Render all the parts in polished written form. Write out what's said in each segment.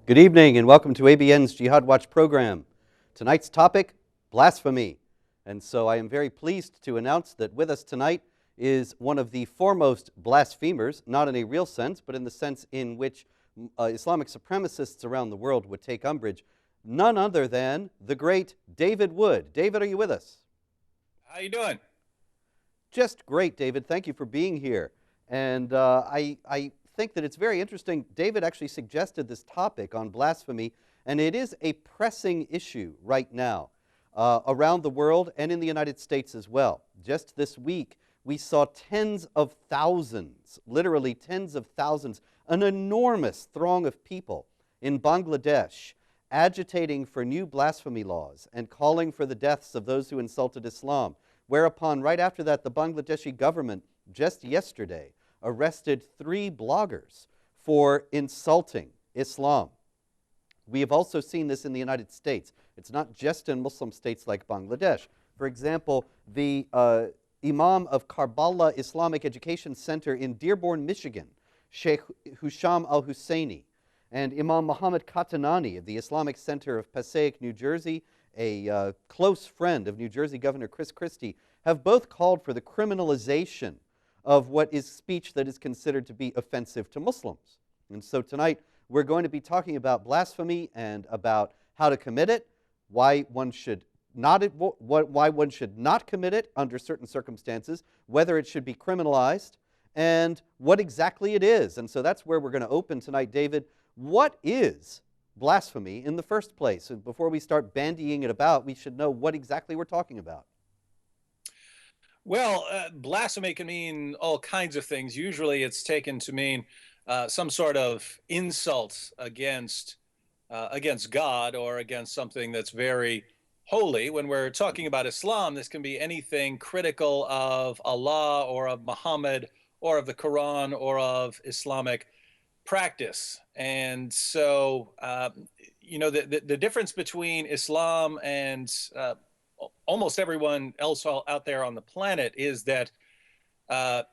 Good evening and welcome to ABN's Jihad Watch program. Tonight's topic, blasphemy. And so I am very pleased to announce that with us tonight is one of the foremost blasphemers, not in a real sense, but in the sense in which Islamic supremacists around the world would take umbrage, none other than the great David Wood. David, are you with us? How you doing? Just great, David. Thank you for being here. And I think that it's very interesting. David actually suggested this topic on blasphemy, and it is a pressing issue right now around the world and in the United States as well. Just this week, we saw tens of thousands, literally tens of thousands, an enormous throng of people in Bangladesh agitating for new blasphemy laws and calling for the deaths of those who insulted Islam. Whereupon, right after that, the Bangladeshi government just yesterday arrested 3 bloggers for insulting Islam. We have also seen this in the United States. It's not just in Muslim states like Bangladesh. For example, the Imam of Karbala Islamic Education Center in Dearborn, Michigan, Sheikh Husham al-Husseini, and Imam Muhammad Katanani of the Islamic Center of Passaic, New Jersey, a close friend of New Jersey Governor Chris Christie, have both called for the criminalization of what is speech that is considered to be offensive to Muslims. And so tonight we're going to be talking about blasphemy and about how to commit it, why one should not commit it under certain circumstances, whether it should be criminalized, and what exactly it is. And so that's where we're going to open tonight, David. What is blasphemy in the first place? And before we start bandying it about, we should know what exactly we're talking about. Well, blasphemy can mean all kinds of things. Usually it's taken to mean some sort of insult against God or against something that's very holy. When we're talking about Islam, this can be anything critical of Allah or of Muhammad or of the Quran or of Islamic practice. And so, the difference between Islam and almost everyone else out there on the planet is that uh,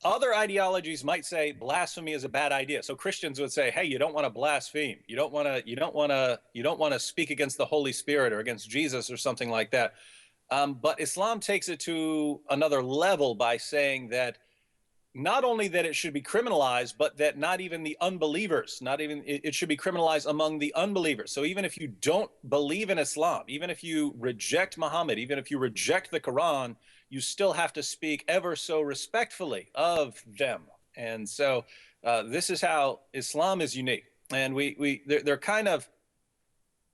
other ideologies might say blasphemy is a bad idea. So Christians would say, "Hey, you don't want to blaspheme. You don't want to speak against the Holy Spirit or against Jesus or something like that." But Islam takes it to another level by saying that not only that it should be criminalized, but that not even the unbelievers, not even it should be criminalized among the unbelievers. So even if you don't believe in Islam, even if you reject Muhammad, even if you reject the Quran, you still have to speak ever so respectfully of them. And so this is how Islam is unique. And they're kind of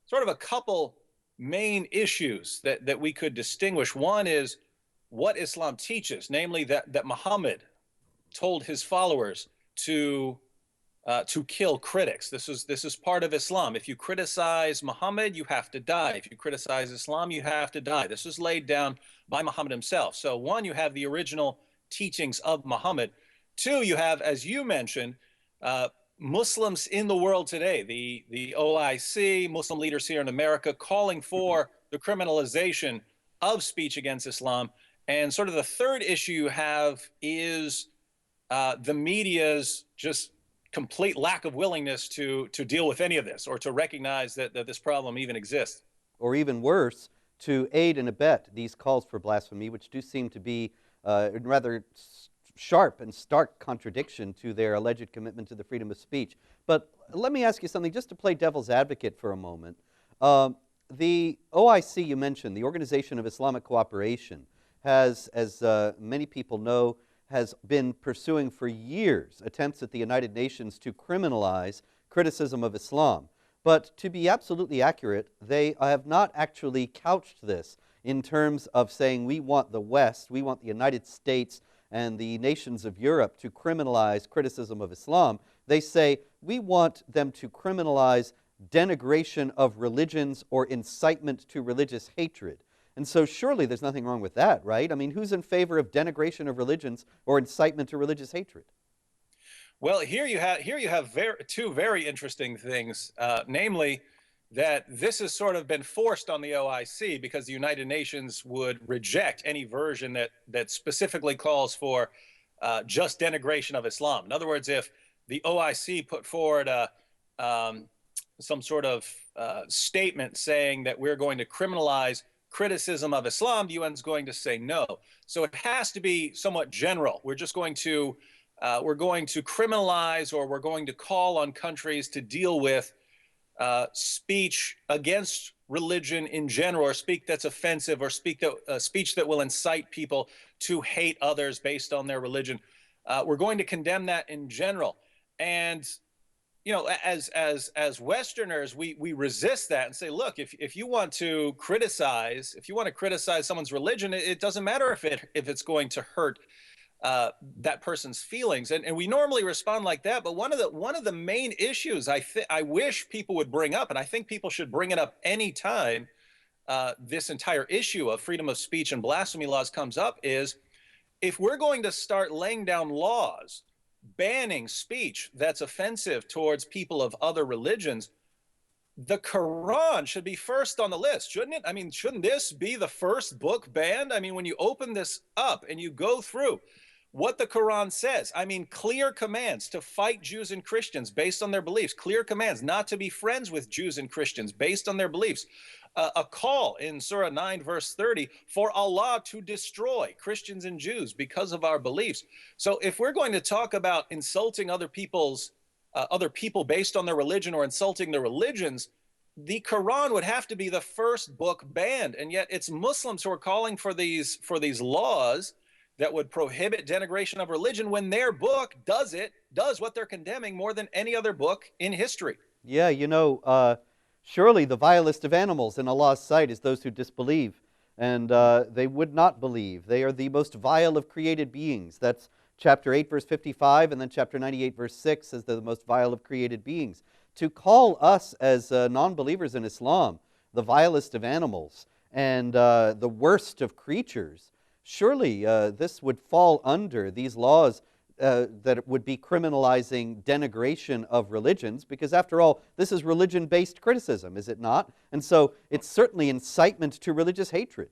sort of a couple main issues that we could distinguish. One is what Islam teaches, namely that Muhammad told his followers to kill critics. This is part of Islam. If you criticize Muhammad, you have to die. If you criticize Islam, you have to die. This was laid down by Muhammad himself. So one, you have the original teachings of Muhammad. Two, you have, as you mentioned, Muslims in the world today, the OIC, Muslim leaders here in America, calling for the criminalization of speech against Islam. And sort of the third issue you have is the media's just complete lack of willingness to deal with any of this or to recognize that this problem even exists. Or even worse, to aid and abet these calls for blasphemy, which do seem to be in rather sharp and stark contradiction to their alleged commitment to the freedom of speech. But let me ask you something, just to play devil's advocate for a moment. The OIC you mentioned, the Organization of Islamic Cooperation, has, as many people know, has been pursuing for years attempts at the United Nations to criminalize criticism of Islam. But to be absolutely accurate, they have not actually couched this in terms of saying we want the West, we want the United States and the nations of Europe to criminalize criticism of Islam. They say we want them to criminalize denigration of religions or incitement to religious hatred. And so surely there's nothing wrong with that, right? I mean, who's in favor of denigration of religions or incitement to religious hatred? Well, here you have two very interesting things, namely that this has sort of been forced on the OIC because the United Nations would reject any version that specifically calls for just denigration of Islam. In other words, if the OIC put forward some sort of statement saying that we're going to criminalize criticism of Islam, the UN is going to say no. So it has to be somewhat general. We're going to criminalize, or we're going to call on countries to deal with speech against religion in general, or speak that's offensive, or speech that will incite people to hate others based on their religion. We're going to condemn that in general. And as Westerners, we resist that and say, look, if you want to criticize someone's religion, it doesn't matter if it's going to hurt that person's feelings, and we normally respond like that. But one of the main issues I wish people would bring up, and I think people should bring it up anytime this entire issue of freedom of speech and blasphemy laws comes up, is if we're going to start laying down laws banning speech that's offensive towards people of other religions, the Quran should be first on the list, shouldn't it? I mean, shouldn't this be the first book banned? I mean, when you open this up and you go through what the Quran says, I mean, clear commands to fight Jews and Christians based on their beliefs, clear commands not to be friends with Jews and Christians based on their beliefs, a call in Surah 9, verse 30, for Allah to destroy Christians and Jews because of our beliefs. So if we're going to talk about insulting other people based on their religion, or insulting their religions, the Quran would have to be the first book banned. And yet it's Muslims who are calling for these laws that would prohibit denigration of religion, when their book does what they're condemning more than any other book in history. Yeah, surely the vilest of animals in Allah's sight is those who disbelieve, and they would not believe. They are the most vile of created beings. That's chapter 8, verse 55, and then chapter 98, verse 6 says they're the most vile of created beings. To call us as non-believers in Islam the vilest of animals and the worst of creatures, surely this would fall under these laws that would be criminalizing denigration of religions, because after all, this is religion-based criticism, is it not? And so it's certainly incitement to religious hatred.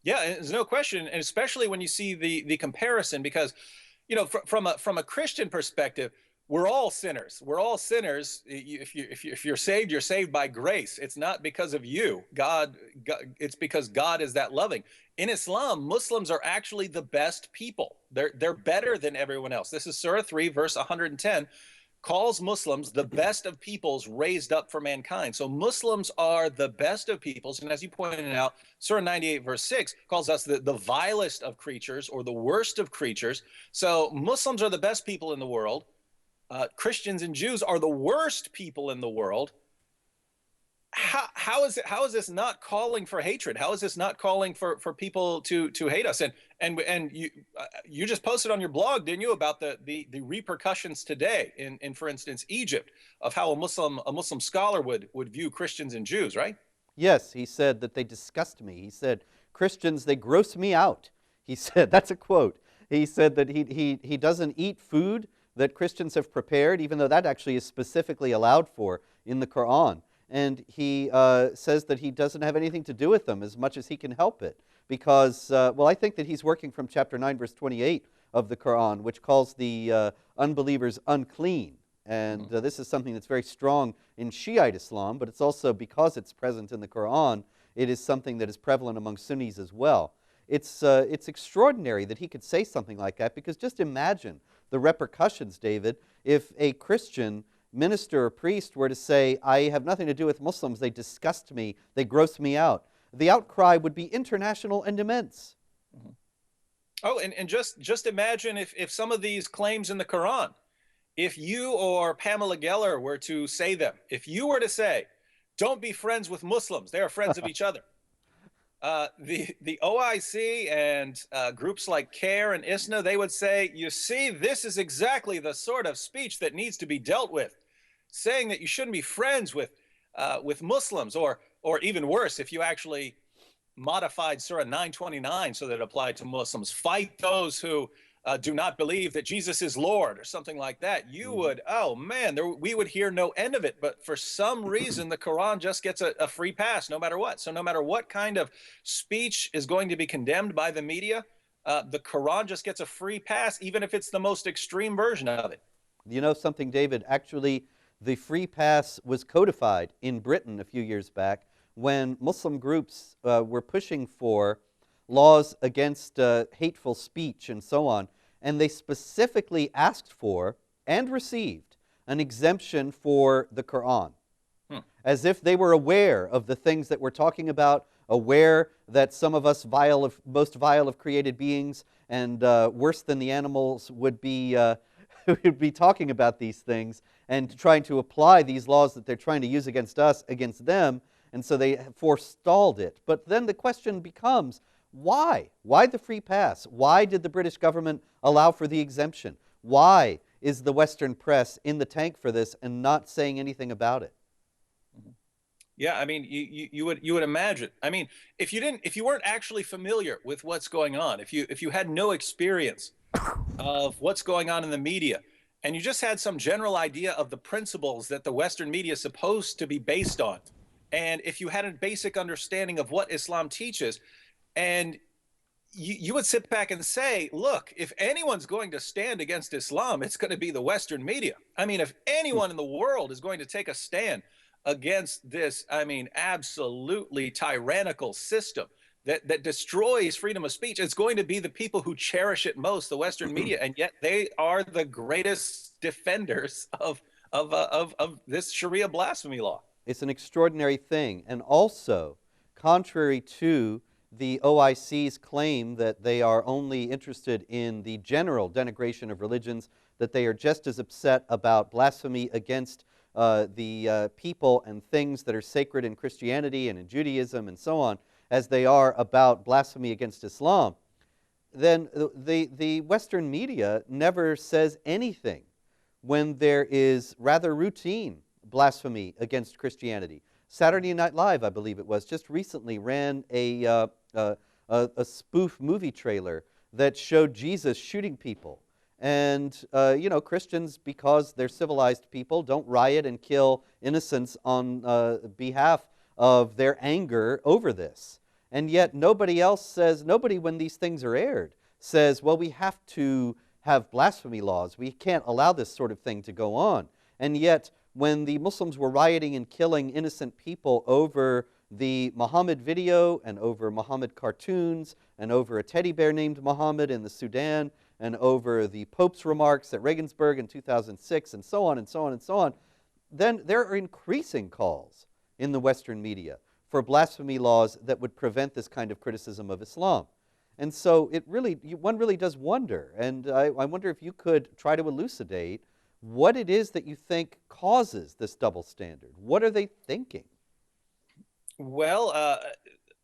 Yeah, there's no question, and especially when you see the comparison, because from a Christian perspective, we're all sinners. We're all sinners. If you're saved, you're saved by grace. It's not because of you. God, it's because God is that loving. In Islam, Muslims are actually the best people. They're better than everyone else. This is Surah 3, verse 110, calls Muslims the best of peoples raised up for mankind. So Muslims are the best of peoples. And as you pointed out, Surah 98, verse 6 calls us the vilest of creatures, or the worst of creatures. So Muslims are the best people in the world. Christians and Jews are the worst people in the world. How is this not calling for hatred? How is this not calling for people to hate us? And you just posted on your blog, didn't you, about the repercussions today in for instance Egypt, of how a Muslim scholar would view Christians and Jews, right? Yes, he said that they disgust me. He said, Christians, they gross me out. He said, that's a quote. He said that he doesn't eat food that Christians have prepared, even though that actually is specifically allowed for in the Quran. And he says that he doesn't have anything to do with them as much as he can help it. Because, I think that he's working from chapter 9, verse 28 of the Quran, which calls the unbelievers unclean. And this is something that's very strong in Shiite Islam, but it's also, because it's present in the Quran, it is something that is prevalent among Sunnis as well. It's extraordinary that he could say something like that, because just imagine the repercussions, David, if a Christian minister or priest were to say, I have nothing to do with Muslims, they disgust me, they gross me out. The outcry would be international and immense. Mm-hmm. Oh, and just imagine if some of these claims in the Quran, if you or Pamela Geller were to say them, if you were to say, don't be friends with Muslims, they are friends of each other. The OIC and groups like CARE and ISNA, they would say, you see, this is exactly the sort of speech that needs to be dealt with. Saying that you shouldn't be friends with Muslims, or even worse, if you actually modified Surah 929 so that it applied to Muslims, fight those who do not believe that Jesus is Lord, or something like that, you would, oh man, we would hear no end of it. But for some reason, the Quran just gets a free pass no matter what. So no matter what kind of speech is going to be condemned by the media, the Quran just gets a free pass, even if it's the most extreme version of it. You know something, David? Actually, The free pass was codified in Britain a few years back when Muslim groups were pushing for laws against hateful speech and so on, and they specifically asked for and received an exemption for the Quran, Hmm. as if they were aware of the things that we're talking about, aware that some of us most vile of created beings and worse than the animals would be, would be talking about these things and trying to apply these laws that they're trying to use against us, against them, and so they forestalled it. But then the question becomes, why? Why the free pass? Why did the British government allow for the exemption? Why is the Western press in the tank for this and not saying anything about it? Yeah, I mean, you would imagine. I mean, if you weren't actually familiar with what's going on, if you had no experience of what's going on in the media, and you just had some general idea of the principles that the Western media is supposed to be based on, and if you had a basic understanding of what Islam teaches, and you would sit back and say, look, if anyone's going to stand against Islam, it's going to be the Western media. I mean, if anyone in the world is going to take a stand against this, I mean, absolutely tyrannical system that destroys freedom of speech, it's going to be the people who cherish it most, the Western media, and yet they are the greatest defenders of this Sharia blasphemy law. It's an extraordinary thing. And also, contrary to the OIC's claim that they are only interested in the general denigration of religions, that they are just as upset about blasphemy against the people and things that are sacred in Christianity and in Judaism and so on, as they are about blasphemy against Islam, then the Western media never says anything when there is rather routine blasphemy against Christianity. Saturday Night Live, I believe it was, just recently ran a spoof movie trailer that showed Jesus shooting people. And, Christians, because they're civilized people, don't riot and kill innocents on behalf of their anger over this. And yet nobody else says, nobody when these things are aired says, well, we have to have blasphemy laws. We can't allow this sort of thing to go on. And yet, when the Muslims were rioting and killing innocent people over the Muhammad video and over Muhammad cartoons and over a teddy bear named Muhammad in the Sudan and over the Pope's remarks at Regensburg in 2006 and so on and so on and so on, then there are increasing calls in the Western media for blasphemy laws that would prevent this kind of criticism of Islam. And so one really does wonder, and I wonder if you could try to elucidate what it is that you think causes this double standard. What are they thinking? Well,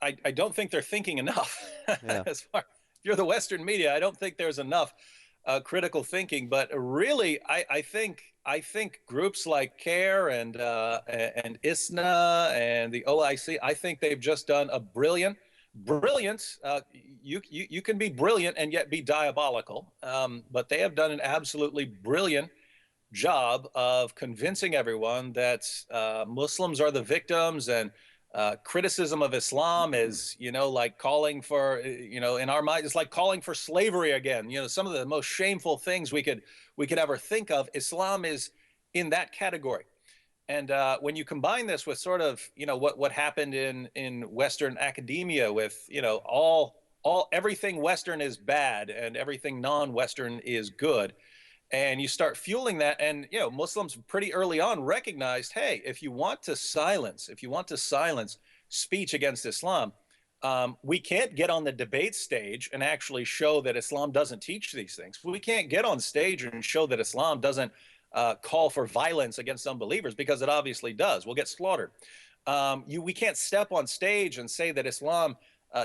I don't think they're thinking enough. Yeah. If you're the Western media, I don't think there's enough critical thinking. But really, I think groups like CARE and ISNA and the OIC, I think they've just done a brilliant. You can be brilliant and yet be diabolical, but they have done an absolutely brilliant job of convincing everyone that Muslims are the victims, and criticism of Islam is, like calling for, in our mind, it's like calling for slavery again. Some of the most shameful things we could ever think of. Islam is in that category. And when you combine this with sort of, what happened in Western academia with, everything Western is bad and everything non-Western is good, and you start fueling that, and Muslims pretty early on recognized, hey, if you want to silence speech against Islam, we can't get on the debate stage and actually show that Islam doesn't teach these things. We can't get on stage and show that Islam doesn't call for violence against unbelievers, because it obviously does. We'll get slaughtered. We can't step on stage and say that Islam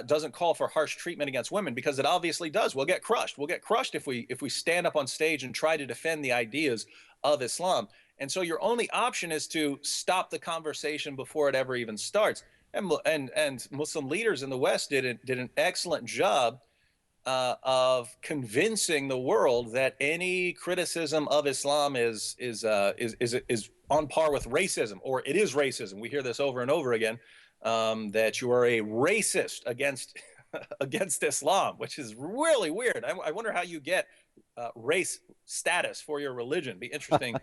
doesn't call for harsh treatment against women, because it obviously does. We'll get crushed. We'll get crushed if we stand up on stage and try to defend the ideas of Islam. And so your only option is to stop the conversation before it ever even starts. And Muslim leaders in the West did an excellent job of convincing the world that any criticism of Islam is on par with racism, or it is racism. We hear this over and over again, that you are a racist against Islam, which is really weird. I wonder how you get race status for your religion. Be interesting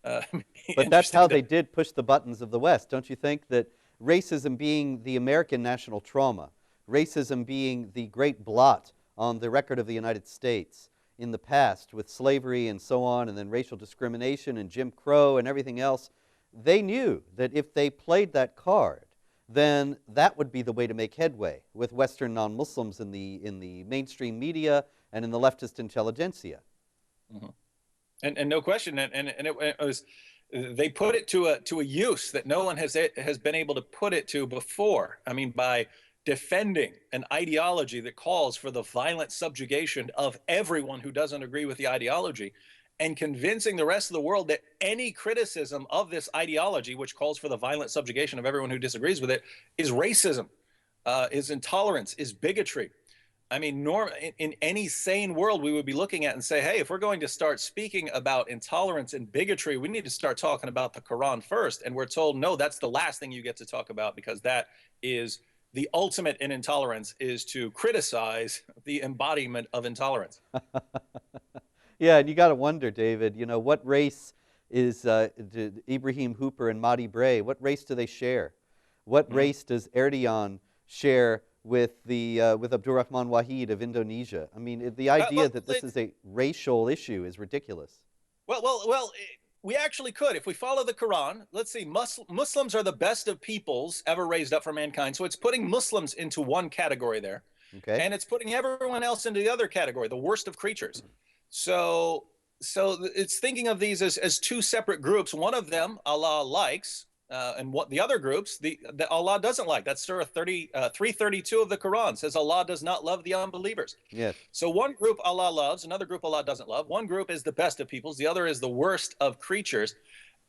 But that's how Interesting to. they did push the buttons of the West. Don't you think that racism being the American national trauma, racism being the great blot on the record of the United States in the past with slavery and so on, and then racial discrimination and Jim Crow and everything else, they knew that if they played that card, then that would be the way to make headway with Western non-Muslims in the mainstream media and in the leftist intelligentsia. Mhm. And no question, and it was, they put it to a use that no one has been able to put it to before. I mean, by defending an ideology that calls for the violent subjugation of everyone who doesn't agree with the ideology, and convincing the rest of the world that any criticism of this ideology, which calls for the violent subjugation of everyone who disagrees with it, is racism, is intolerance, is bigotry. I mean, in any sane world, we would be looking at and say, hey, if we're going to start speaking about intolerance and bigotry, we need to start talking about the Quran first. And we're told, no, that's the last thing you get to talk about, because that is the ultimate in intolerance, is to criticize the embodiment of intolerance. Yeah, and you got to wonder, David, what race is Ibrahim Hooper and Mahdi Bray, what race do they share? What Mhm. race does Erdogan share with Abdurrahman Wahid of Indonesia? I mean, the idea Well, that this is a racial issue is ridiculous. we actually could. If we follow the Quran, let's see, Muslims are the best of peoples ever raised up for mankind. So it's putting Muslims into one category there, Okay? and it's putting everyone else into the other category, the worst of creatures. So, so it's thinking of these as two separate groups. One of them Allah likes, and what the other groups the Allah doesn't like. That's Surah 332 of the Quran says Allah does not love the unbelievers. Yes. So one group Allah loves, another group Allah doesn't love. One group is the best of peoples, the other is the worst of creatures.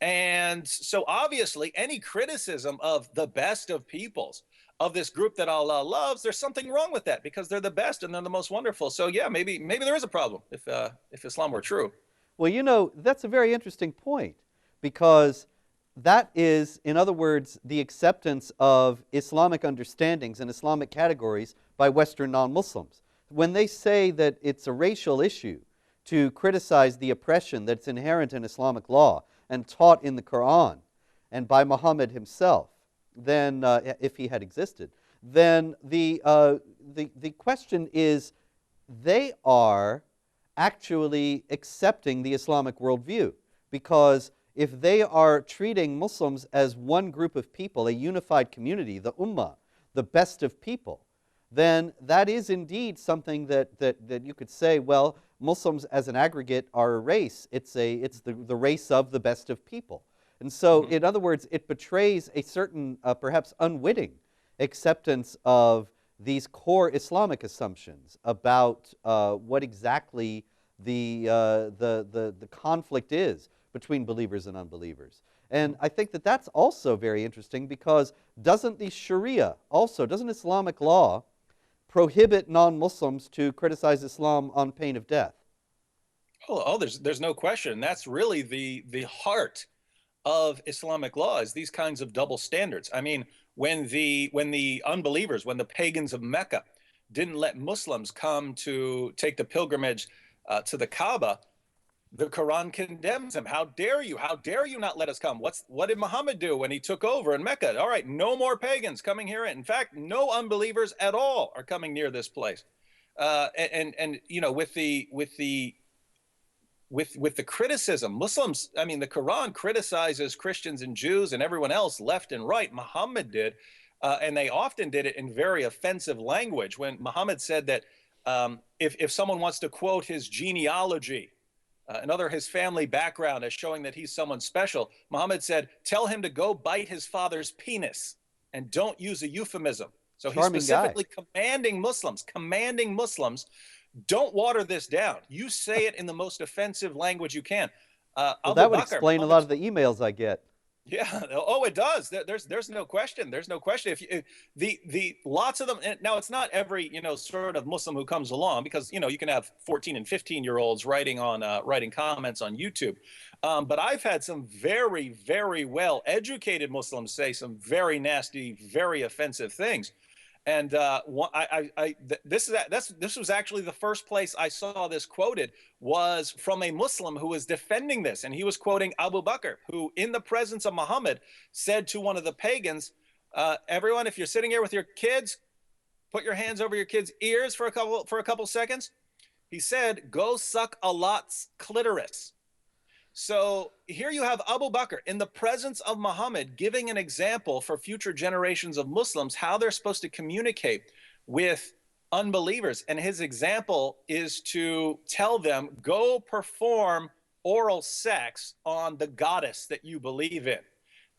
And so obviously any criticism of the best of peoples, of this group that Allah loves, there's something wrong with that, because they're the best and they're the most wonderful. So yeah, maybe there is a problem if Islam were true. Well, that's a very interesting point, because that is, in other words, the acceptance of Islamic understandings and Islamic categories by Western non-Muslims. When they say that it's a racial issue to criticize the oppression that's inherent in Islamic law and taught in the Quran and by Muhammad himself, then if he had existed, then the question is, they are actually accepting the Islamic worldview, because if they are treating Muslims as one group of people, a unified community, the Ummah, the best of people, then that is indeed something that you could say, well, Muslims as an aggregate are a race. It's the race of the best of people. And so, in other words, it betrays a certain, perhaps unwitting, acceptance of these core Islamic assumptions about what exactly the conflict is between believers and unbelievers. And I think that that's also very interesting, because doesn't Islamic law prohibit non-Muslims to criticize Islam on pain of death? There's no question. That's really the heart of Islamic law, is these kinds of double standards. I mean, when the unbelievers, when the pagans of Mecca didn't let Muslims come to take the pilgrimage to the Kaaba, the Quran condemns them. How dare you? How dare you not let us come? What did Muhammad do when he took over in Mecca? All right, no more pagans coming here. In fact, no unbelievers at all are coming near this place. And with the criticism, Muslims, I mean, the Quran criticizes Christians and Jews and everyone else left and right. Muhammad did, and they often did it in very offensive language. When Muhammad said that if someone wants to quote his genealogy, another his family background as showing that he's someone special, Muhammad said, tell him to go bite his father's penis and don't use a euphemism. So he's Charming guy. specifically commanding Muslims, don't water this down. You say it in the most offensive language you can. Well, Abu that would Bakr, explain a lot Muhammad's, of the emails I get. yeah. Oh, it does. There's no question. There's no question. If the lots of them now, it's not every sort of Muslim who comes along, because you can have 14 and 15-year-olds writing comments on YouTube, but I've had some very, very well educated Muslims say some very nasty, very offensive things. And this was actually the first place I saw this quoted, was from a Muslim who was defending this, and he was quoting Abu Bakr, who, in the presence of Muhammad, said to one of the pagans, "Everyone, if you're sitting here with your kids, put your hands over your kids' ears for a couple seconds." He said, "Go suck a lot's clitoris." So here you have Abu Bakr in the presence of Muhammad giving an example for future generations of Muslims how they're supposed to communicate with unbelievers. And his example is to tell them, go perform oral sex on the goddess that you believe in.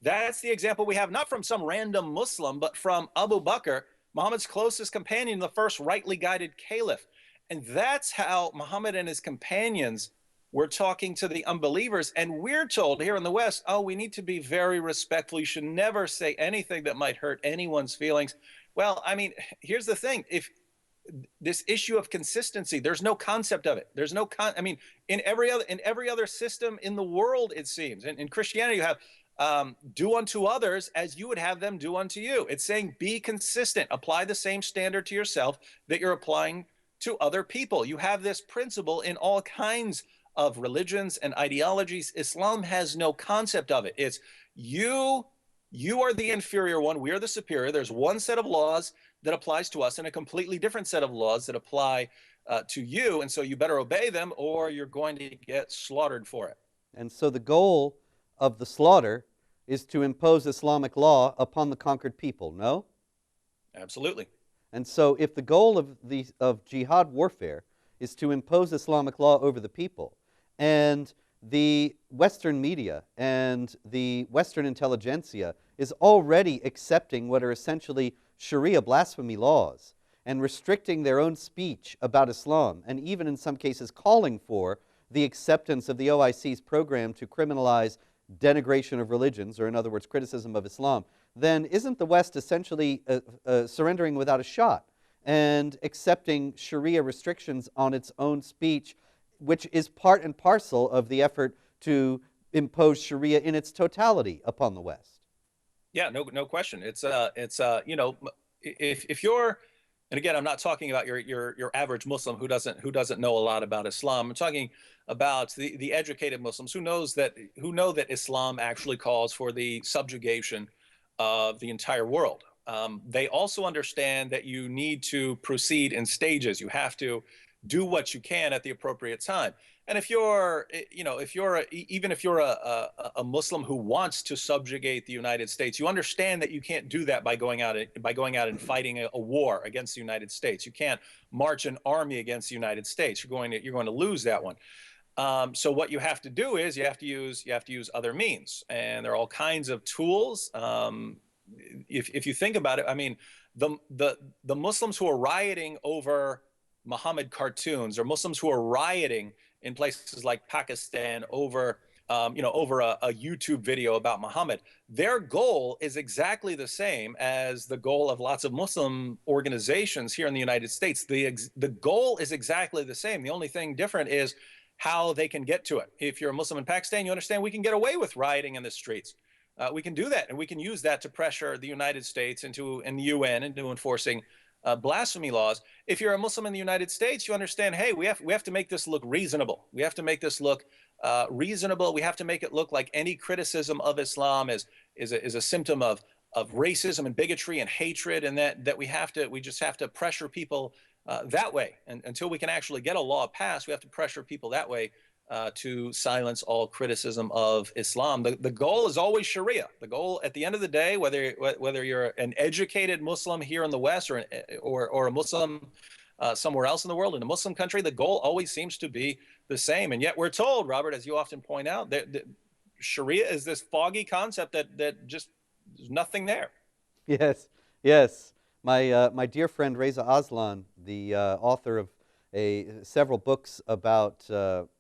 That's the example we have, not from some random Muslim, but from Abu Bakr, Muhammad's closest companion, the first rightly guided caliph. And that's how Muhammad and his companions were talking to the unbelievers. And we're told here in the West, oh, we need to be very respectful. You should never say anything that might hurt anyone's feelings. Well, I mean, here's the thing. If this issue of consistency, there's no concept of it. There's no I mean, in every other system in the world, it seems. In Christianity, you have do unto others as you would have them do unto you. It's saying be consistent. Apply the same standard to yourself that you're applying to other people. You have this principle in all kinds of religions and ideologies. Islam has no concept of it. It's you are the inferior one, we are the superior. There's one set of laws that applies to us and a completely different set of laws that apply to you, and so you better obey them or you're going to get slaughtered for it. And so the goal of the slaughter is to impose Islamic law upon the conquered people, no? Absolutely. And so if the goal of jihad warfare is to impose Islamic law over the people, and the Western media and the Western intelligentsia is already accepting what are essentially Sharia blasphemy laws and restricting their own speech about Islam, and even in some cases calling for the acceptance of the OIC's program to criminalize denigration of religions, or in other words, criticism of Islam, then isn't the West essentially surrendering without a shot and accepting Sharia restrictions on its own speech, which is part and parcel of the effort to impose Sharia in its totality upon the West? Yeah, no question. It's you know, if you're, and again, I'm not talking about your average Muslim who doesn't know a lot about Islam. I'm talking about the educated Muslims who know that Islam actually calls for the subjugation of the entire world. They also understand that you need to proceed in stages. You have to do what you can at the appropriate time. And if you're, even if you're a Muslim who wants to subjugate the United States, you understand that you can't do that by going out and fighting a war against the United States. You can't march an army against the United States. You're going to lose that one. So what you have to do is you have to use other means, and there are all kinds of tools. If you think about it, I mean, the Muslims who are rioting over Muhammad cartoons, or Muslims who are rioting in places like Pakistan over over a YouTube video about Muhammad, their goal is exactly the same as the goal of lots of Muslim organizations here in the United States. The goal is exactly the same. The only thing different is how they can get to it. If you're a Muslim in Pakistan, you understand we can get away with rioting in the streets. We can do that, and we can use that to pressure the United States and the UN into enforcing blasphemy laws. If you're a Muslim in the United States, you understand, hey, we have to make this look reasonable. We have to make this look reasonable. We have to make it look like any criticism of Islam is a symptom of racism and bigotry and hatred, and that we just have to pressure people that way. And until we can actually get a law passed, we have to pressure people that way to silence all criticism of Islam. The goal is always Sharia. The goal, at the end of the day, whether you're an educated Muslim here in the West or a Muslim somewhere else in the world, in a Muslim country, the goal always seems to be the same. And yet we're told, Robert, as you often point out, that Sharia is this foggy concept that just there's nothing there. Yes, yes. My dear friend Reza Aslan, the author of several books about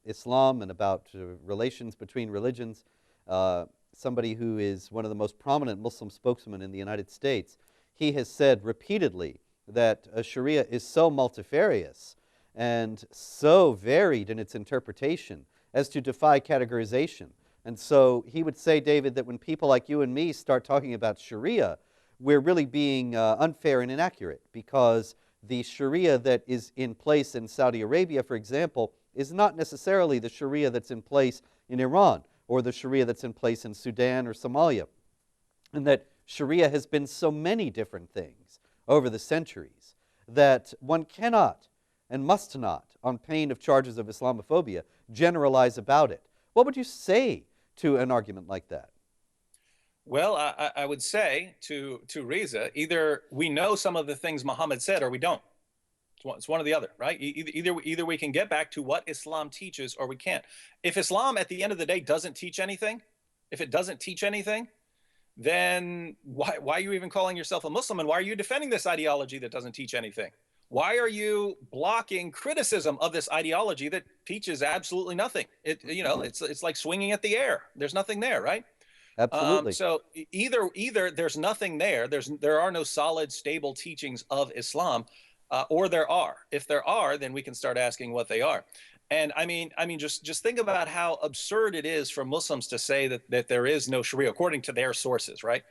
Islam and about relations between religions, somebody who is one of the most prominent Muslim spokesmen in the United States, he has said repeatedly that Sharia is so multifarious and so varied in its interpretation as to defy categorization. And so he would say, David, that when people like you and me start talking about Sharia, we're really being unfair and inaccurate, because the Sharia that is in place in Saudi Arabia, for example, is not necessarily the Sharia that's in place in Iran or the Sharia that's in place in Sudan or Somalia. And that Sharia has been so many different things over the centuries that one cannot and must not, on pain of charges of Islamophobia, generalize about it. What would you say to an argument like that? Well, I would say to Riza, either we know some of the things Muhammad said or we don't. It's one or the other, right? Either we can get back to what Islam teaches or we can't. If Islam at the end of the day doesn't teach anything, if it doesn't teach anything, then why are you even calling yourself a Muslim? And why are you defending this ideology that doesn't teach anything? Why are you blocking criticism of this ideology that teaches absolutely nothing? It's like swinging at the air. There's nothing there, right? Absolutely. So either there's nothing there. There are no solid, stable teachings of Islam, or there are. If there are, then we can start asking what they are. And I mean, just think about how absurd it is for Muslims to say that there is no Sharia according to their sources, right?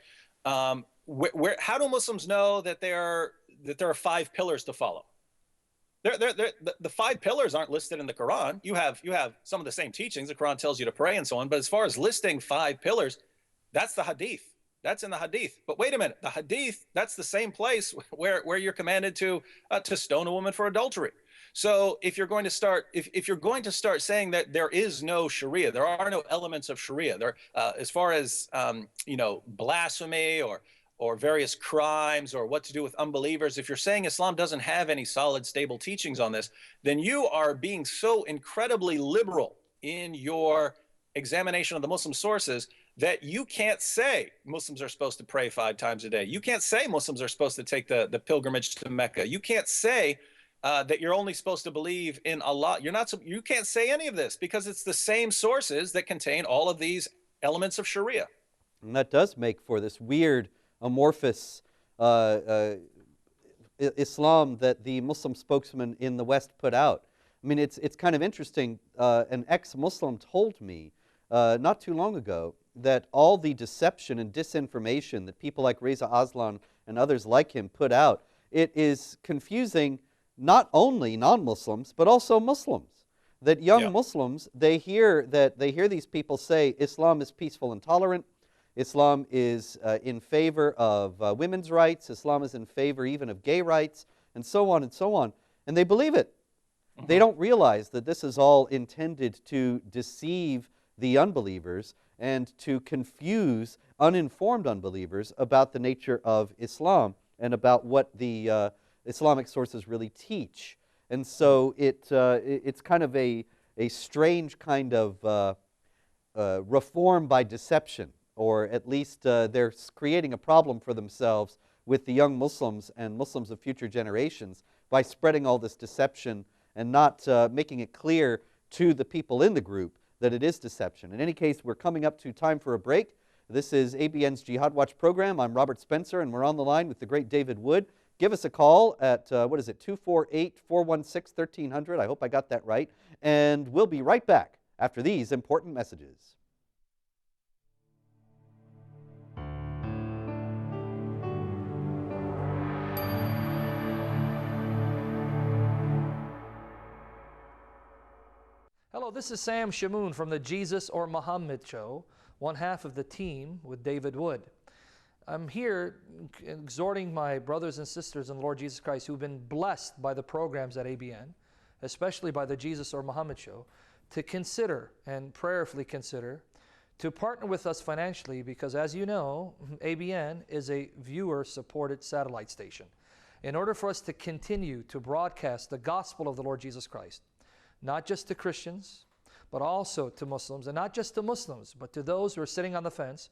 How do Muslims know that there are 5 pillars to follow? The 5 pillars aren't listed in the Quran. You have some of the same teachings. The Quran tells you to pray and so on. But as far as listing 5 pillars, that's the Hadith. That's in the Hadith. But wait a minute, the Hadith, that's the same place where you're commanded to stone a woman for adultery. So if you're going to start saying that there is no Sharia, there are no elements of Sharia, there as far as blasphemy or various crimes or what to do with unbelievers, if you're saying Islam doesn't have any solid, stable teachings on this, then you are being so incredibly liberal in your examination of the Muslim sources that you can't say Muslims are supposed to pray 5 times a day. You can't say Muslims are supposed to take the pilgrimage to Mecca. You can't say that you're only supposed to believe in Allah. You can't say any of this because it's the same sources that contain all of these elements of Sharia. And that does make for this weird, amorphous Islam that the Muslim spokesman in the West put out. I mean, it's kind of interesting. An ex-Muslim told me not too long ago that all the deception and disinformation that people like Reza Aslan and others like him put out, it is confusing not only non-Muslims, but also Muslims. That young Muslims, they hear these people say Islam is peaceful and tolerant, Islam is in favor of women's rights, Islam is in favor even of gay rights, and so on, and they believe it. Mm-hmm. They don't realize that this is all intended to deceive the unbelievers and to confuse uninformed unbelievers about the nature of Islam and about what the Islamic sources really teach. And so it's kind of a strange kind of reform by deception, or at least they're creating a problem for themselves with the young Muslims and Muslims of future generations by spreading all this deception and not making it clear to the people in the group that it is deception. In any case, we're coming up to time for a break. This is ABN's Jihad Watch program. I'm Robert Spencer, and we're on the line with the great David Wood. Give us a call at, 248-416-1300. I hope I got that right. And we'll be right back after these important messages. Hello, this is Sam Shamoun from the Jesus or Muhammad Show, one half of the team with David Wood. I'm here exhorting my brothers and sisters in the Lord Jesus Christ who've been blessed by the programs at ABN, especially by the Jesus or Muhammad Show, to consider and prayerfully consider to partner with us financially, because as you know, ABN is a viewer-supported satellite station. In order for us to continue to broadcast the gospel of the Lord Jesus Christ, not just to Christians, but also to Muslims, and not just to Muslims, but to those who are sitting on the fence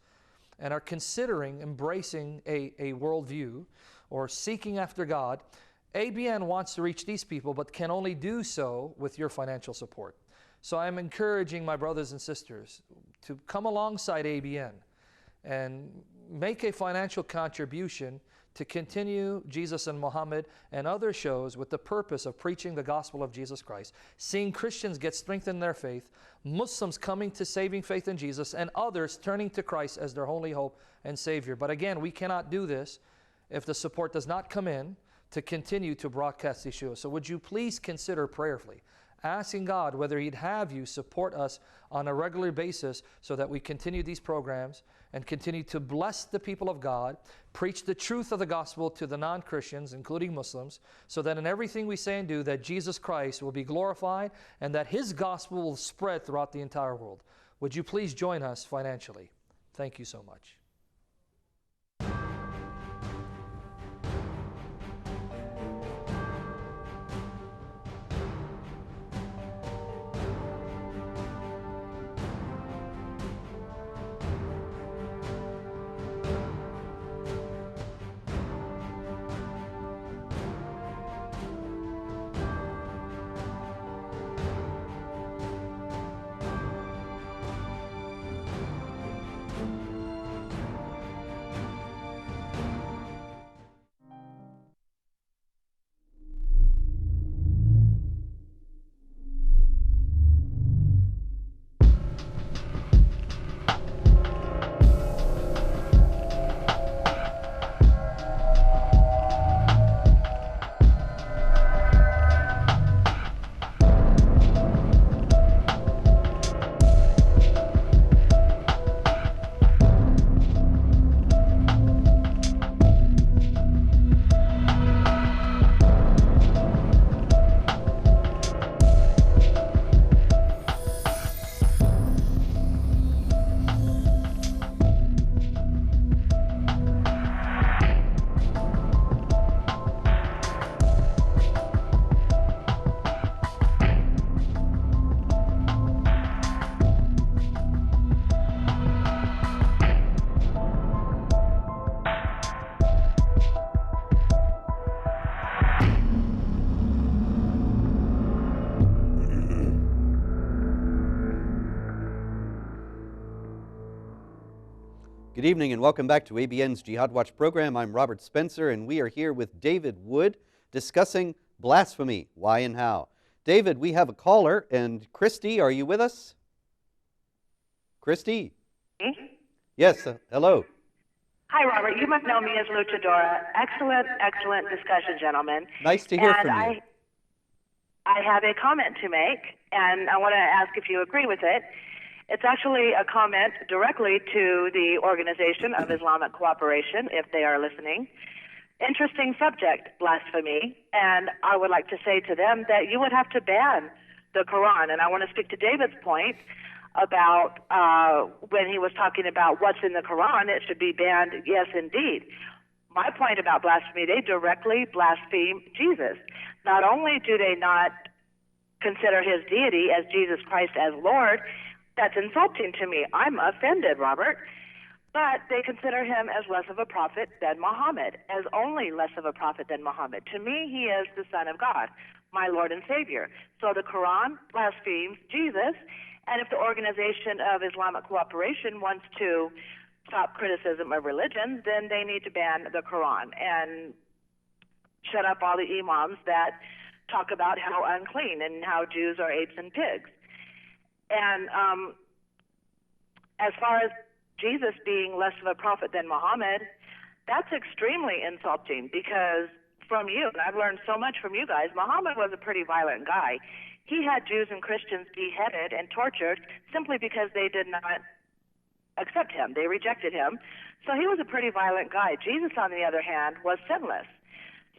and are considering embracing a worldview or seeking after God, ABN wants to reach these people, but can only do so with your financial support. So I'm encouraging my brothers and sisters to come alongside ABN and make a financial contribution to continue Jesus and Muhammad and other shows with the purpose of preaching the gospel of Jesus Christ, seeing Christians get strengthened in their faith, Muslims coming to saving faith in Jesus, and others turning to Christ as their only hope and Savior. But again, we cannot do this if the support does not come in to continue to broadcast these shows. So would you please consider prayerfully asking God whether He'd have you support us on a regular basis so that we continue these programs and continue to bless the people of God, preach the truth of the gospel to the non-Christians, including Muslims, so that in everything we say and do, that Jesus Christ will be glorified and that His gospel will spread throughout the entire world. Would you please join us financially? Thank you so much. Good evening and welcome back to ABN's Jihad Watch program. I'm Robert Spencer and we are here with David Wood discussing blasphemy, why and how. David, we have a caller, and Christy, are you with us? Christy? Yes, hello. Hi, Robert. You might know me as Luchadora. Excellent discussion, gentlemen. Nice to hear from you. I have a comment to make, and I want to ask if you agree with it. It's actually a comment directly to the Organization of Islamic Cooperation, if they are listening. Interesting subject, blasphemy, and I would like to say to them that you would have to ban the Quran. And I want to speak to David's point about when he was talking about what's in the Quran, it should be banned. Yes, indeed. My point about blasphemy, they directly blaspheme Jesus. Not only do they not consider His deity as Jesus Christ as Lord, that's insulting to me. I'm offended, Robert. But they consider Him as less of a prophet than Muhammad, as only less of a prophet than Muhammad. To me, He is the Son of God, my Lord and Savior. So the Quran blasphemes Jesus, and if the Organization of Islamic Cooperation wants to stop criticism of religion, then they need to ban the Quran and shut up all the imams that talk about how unclean and how Jews are apes and pigs. And as far as Jesus being less of a prophet than Muhammad, that's extremely insulting because from you, and I've learned so much from you guys, Muhammad was a pretty violent guy. He had Jews and Christians beheaded and tortured simply because they did not accept him. They rejected him. So he was a pretty violent guy. Jesus, on the other hand, was sinless.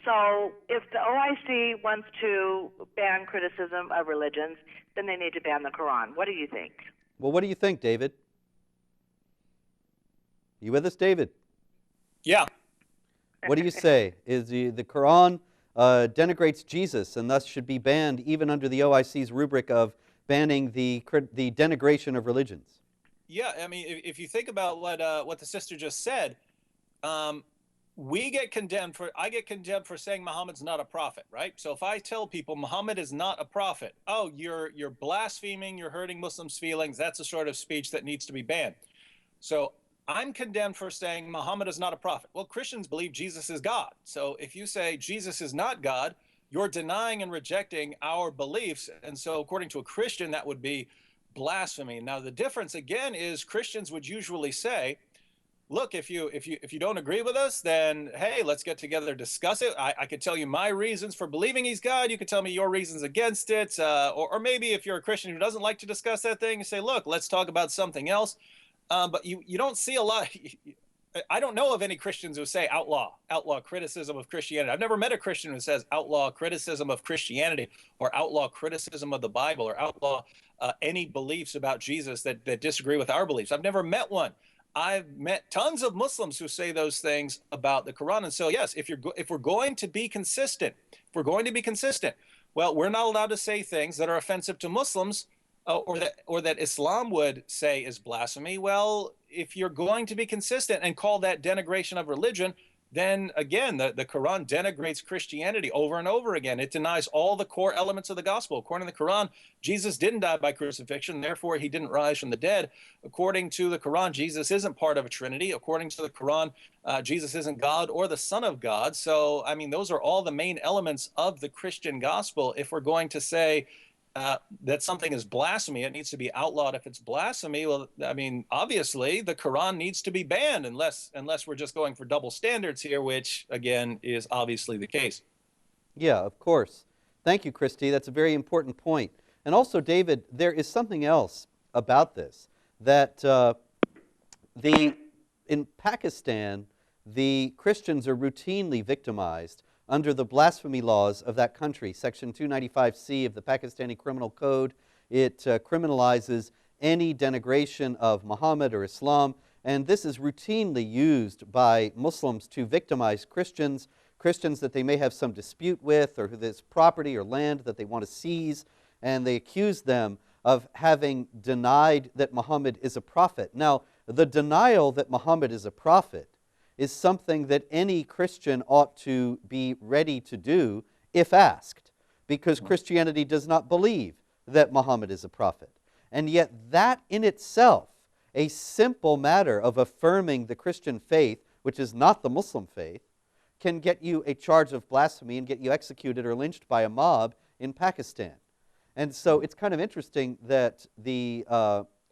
So if the OIC wants to ban criticism of religions, then they need to ban the Quran. What do you think? Well, what do you think, David? You with us, David? Yeah. What do you say? Is the Quran denigrates Jesus and thus should be banned even under the OIC's rubric of banning the denigration of religions? Yeah, I mean, if you think about what the sister just said, I get condemned for saying Muhammad's not a prophet, right? So if I tell people Muhammad is not a prophet, oh, you're blaspheming, you're hurting Muslims' feelings, that's the sort of speech that needs to be banned. So I'm condemned for saying Muhammad is not a prophet. Well, Christians believe Jesus is God. So if you say Jesus is not God, you're denying and rejecting our beliefs. And so according to a Christian, that would be blasphemy. Now, the difference again is Christians would usually say, look, if you don't agree with us, then hey, let's get together, discuss it. I could tell you my reasons for believing he's God. You could tell me your reasons against it. Or maybe if you're a Christian who doesn't like to discuss that thing, you say, look, let's talk about something else. But you don't see a lot. I don't know of any Christians who say outlaw criticism of Christianity. I've never met a Christian who says outlaw criticism of Christianity or outlaw criticism of the Bible or outlaw any beliefs about Jesus that disagree with our beliefs. I've never met one. I've met tons of Muslims who say those things about the Quran. And so, yes, if we're going to be consistent, well, we're not allowed to say things that are offensive to Muslims, or that Islam would say is blasphemy. Well, if you're going to be consistent and call that denigration of religion, then again, the Quran denigrates Christianity over and over again. It denies all the core elements of the gospel. According to the Quran, Jesus didn't die by crucifixion, therefore he didn't rise from the dead. According to the Quran, Jesus isn't part of a trinity. According to the Quran, Jesus isn't God or the Son of God. So, I mean, those are all the main elements of the Christian gospel. If we're going to say that something is blasphemy, it needs to be outlawed if it's blasphemy. Well, I mean, obviously the Quran needs to be banned unless we're just going for double standards here, which again is obviously the case. Yeah, of course. Thank you, Christy. That's a very important point. And also, David, there is something else about this, that in Pakistan, the Christians are routinely victimized under the blasphemy laws of that country. Section 295C of the Pakistani Criminal Code, it criminalizes any denigration of Muhammad or Islam, and this is routinely used by Muslims to victimize Christians that they may have some dispute with, or whose property or land that they want to seize, and they accuse them of having denied that Muhammad is a prophet. Now, the denial that Muhammad is a prophet is something that any Christian ought to be ready to do if asked, because Christianity does not believe that Muhammad is a prophet. And yet that in itself, a simple matter of affirming the Christian faith, which is not the Muslim faith, can get you a charge of blasphemy and get you executed or lynched by a mob in Pakistan. And so it's kind of interesting that the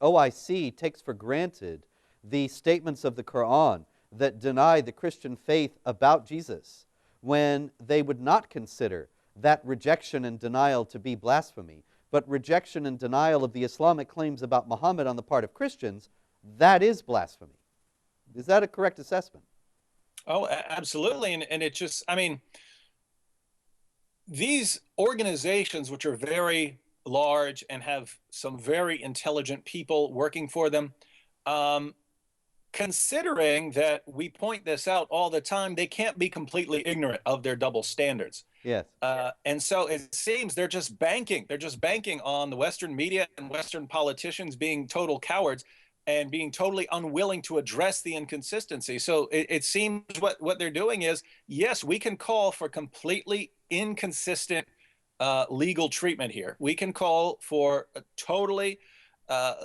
OIC takes for granted the statements of the Quran that deny the Christian faith about Jesus, when they would not consider that rejection and denial to be blasphemy, but rejection and denial of the Islamic claims about Muhammad on the part of Christians, that is blasphemy. Is that a correct assessment? Oh, absolutely. And it just, I mean, these organizations, which are very large and have some very intelligent people working for them, considering that we point this out all the time, they can't be completely ignorant of their double standards. Yes. And so it seems they're just banking on the Western media and Western politicians being total cowards and being totally unwilling to address the inconsistency. So it seems what they're doing is, yes, we can call for completely inconsistent legal treatment here. We can call for a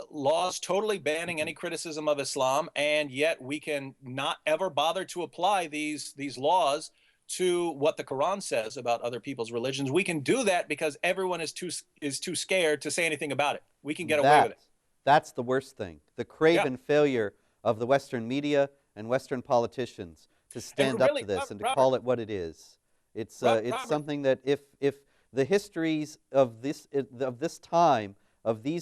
laws totally banning any criticism of Islam, and yet we can not ever bother to apply these laws to what the Quran says about other people's religions. We can do that because everyone is too scared to say anything about it. We can get away with it. That's the worst thing. The craven failure of the Western media and Western politicians to stand up to this and to call it what it is. It's something that if the histories of these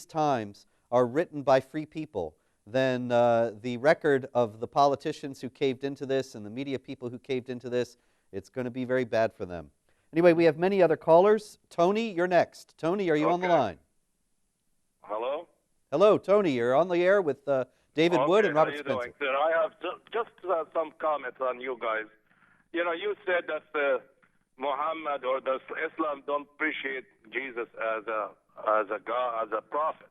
times are written by free people, then the record of the politicians who caved into this and the media people who caved into this, it's going to be very bad for them. Anyway, we have many other callers. Tony, you're next. Tony, are you on the line? Hello? Hello, Tony. You're on the air with David Wood and Robert Spencer. How are you doing, sir? I have just some comments on you guys. You know, you said that Muhammad or the Islam don't appreciate Jesus as a God, as a prophet.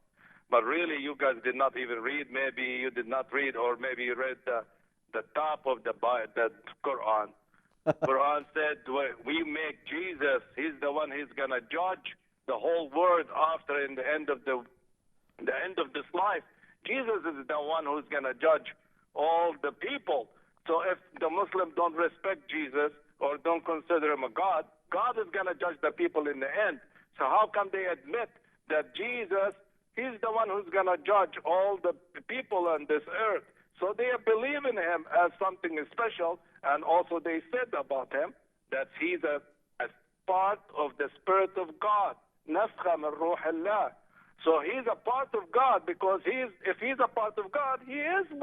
But really, you guys did not even read. Maybe you did not read, or maybe you read the top of the Quran. Quran said, we make Jesus, he's the one who's going to judge the whole world after in the end of this life. Jesus is the one who's going to judge all the people. So if the Muslims don't respect Jesus or don't consider him a God, God is going to judge the people in the end. So how can they admit that Jesus, he's the one who's going to judge all the people on this earth? So they believe in him as something special, and also they said about him that he's a part of the Spirit of God. نفخة من روح الله. So he's a part of God because if he's a part of God, he is a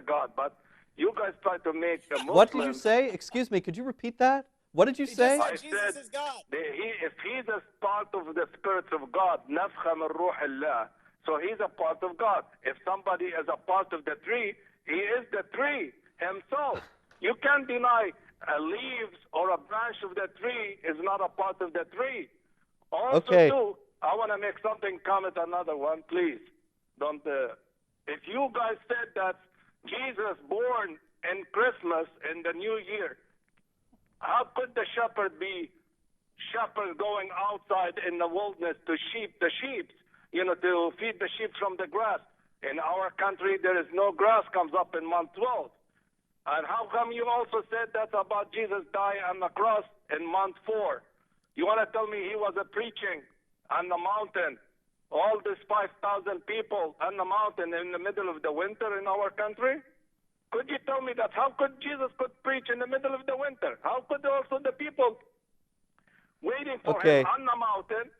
God. But you guys try to make the Muslims. What did you say? Excuse me, could you repeat that? What did you say? I said is God. If he's a part of the Spirit of God, نفخة من روح الله. So he's a part of God. If somebody is a part of the tree, he is the tree himself. You can't deny leaves or a branch of the tree is not a part of the tree. Also, Okay. too, I want to make something comment another one, please. Don't. If you guys said that Jesus born in Christmas in the New Year, how could the shepherd be shepherd going outside in the wilderness to the sheep, to feed the sheep from the grass? In our country, there is no grass comes up in month 12. And how come you also said that about Jesus dying on the cross in month 4? You want to tell me he was preaching on the mountain, all these 5,000 people on the mountain in the middle of the winter in our country? Could you tell me that? How could Jesus could preach in the middle of the winter? How could also the people waiting for him on the mountain?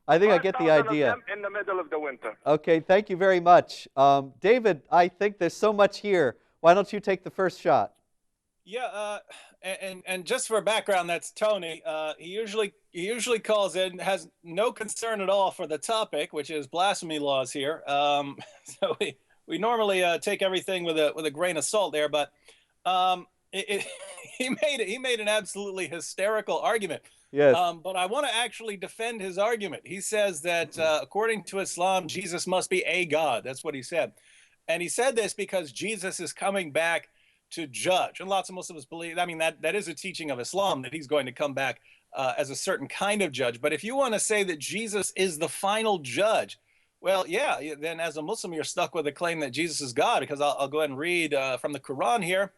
I think I get the 5,000 of idea. them in the middle of the winter. Okay, thank you very much. David, I think there's so much here. Why don't you take the first shot? Yeah, and just for background, that's Tony. He usually calls in, has no concern at all for the topic, which is blasphemy laws here. So we normally take everything with a grain of salt there, but he made an absolutely hysterical argument. Yes. But I want to actually defend his argument. He says that according to Islam, Jesus must be a God. That's what he said. And he said this because Jesus is coming back to judge. And lots of Muslims believe, that is a teaching of Islam, that he's going to come back as a certain kind of judge. But if you want to say that Jesus is the final judge, well, yeah, then as a Muslim, you're stuck with the claim that Jesus is God, because I'll go ahead and read from the Quran here.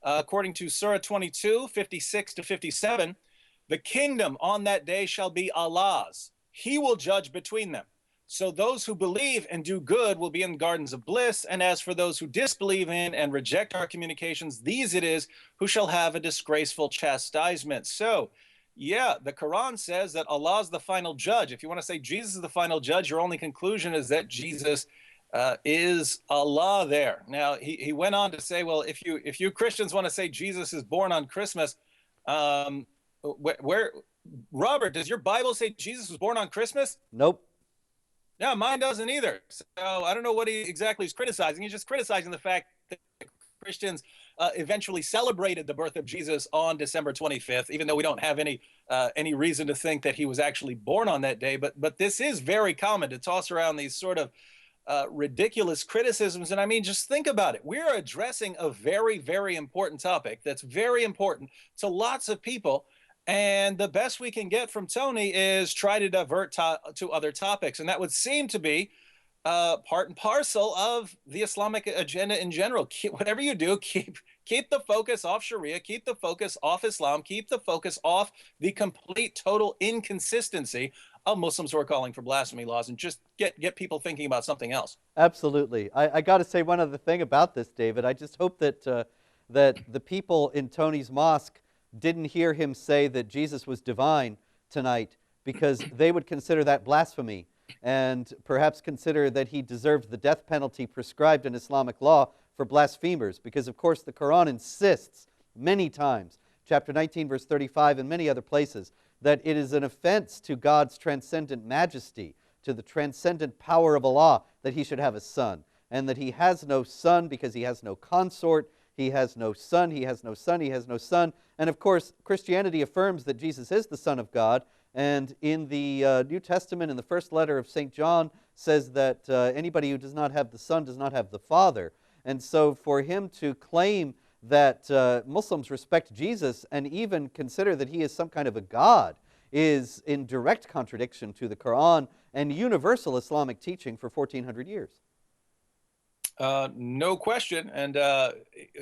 According to Surah 22, 56 to 57, the kingdom on that day shall be Allah's. He will judge between them. So those who believe and do good will be in gardens of bliss. And as for those who disbelieve in and reject our communications, these it is who shall have a disgraceful chastisement. So, yeah, the Quran says that Allah is the final judge. If you want to say Jesus is the final judge, your only conclusion is that Jesus is Allah there. Now, he went on to say, well, if you Christians want to say Jesus is born on Christmas, where Robert, does your Bible say Jesus was born on Christmas? Nope. Yeah, mine doesn't either. So I don't know what he exactly is criticizing. He's just criticizing the fact that Christians eventually celebrated the birth of Jesus on December 25th, even though we don't have any reason to think that he was actually born on that day. But this is very common to toss around these sort of ridiculous criticisms. And I mean, just think about it. We're addressing a very, very important topic that's very important to lots of people. And the best we can get from Tony is try to divert to other topics. And that would seem to be part and parcel of the Islamic agenda in general. Whatever you do, keep the focus off Sharia, keep the focus off Islam, keep the focus off the complete, total inconsistency of Muslims who are calling for blasphemy laws, and just get people thinking about something else. Absolutely. I got to say one other thing about this, David. I just hope that the people in Tony's mosque didn't hear him say that Jesus was divine tonight, because they would consider that blasphemy and perhaps consider that he deserved the death penalty prescribed in Islamic law for blasphemers, because of course the Quran insists many times, chapter 19 verse 35 and many other places, that it is an offense to God's transcendent majesty, to the transcendent power of Allah, that he should have a son, and that he has no son because he has no consort. He has no son, he has no son, he has no son. And of course, Christianity affirms that Jesus is the Son of God. And in the New Testament, in the first letter of St. John, says that anybody who does not have the Son does not have the Father. And so for him to claim that Muslims respect Jesus and even consider that he is some kind of a God is in direct contradiction to the Quran and universal Islamic teaching for 1,400 years. No question. And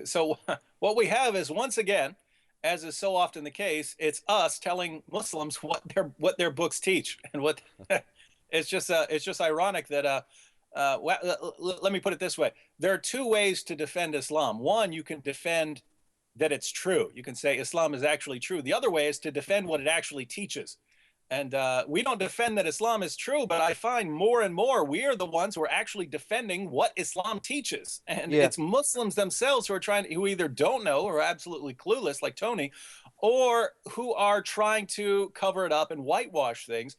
so what we have is, once again, as is so often the case, it's us telling Muslims what their books teach, and what it's just ironic that let me put it this way: there are two ways to defend Islam. One, you can defend that it's true. You can say Islam is actually true. The other way is to defend what it actually teaches. And we don't defend that Islam is true, but I find more and more we are the ones who are actually defending what Islam teaches. And Yeah. it's Muslims themselves who either don't know or are absolutely clueless, like Tony, or who are trying to cover it up and whitewash things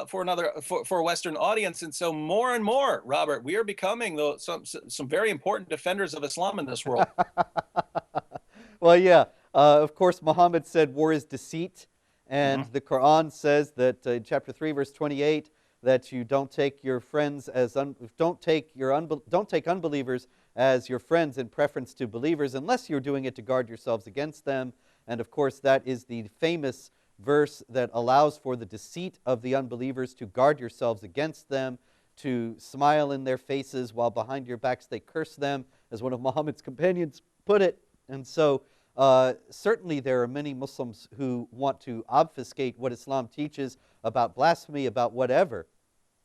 for a Western audience. And so more and more, Robert, we are becoming some very important defenders of Islam in this world. Well, yeah. Of course, Muhammad said war is deceit. And the Quran says that in chapter 3, verse 28, that you don't take your friends as don't take unbelievers as your friends in preference to believers, unless you're doing it to guard yourselves against them. And of course, that is the famous verse that allows for the deceit of the unbelievers, to guard yourselves against them, to smile in their faces while behind your backs they curse them, as one of Muhammad's companions put it. And so certainly there are many Muslims who want to obfuscate what Islam teaches about blasphemy, about whatever,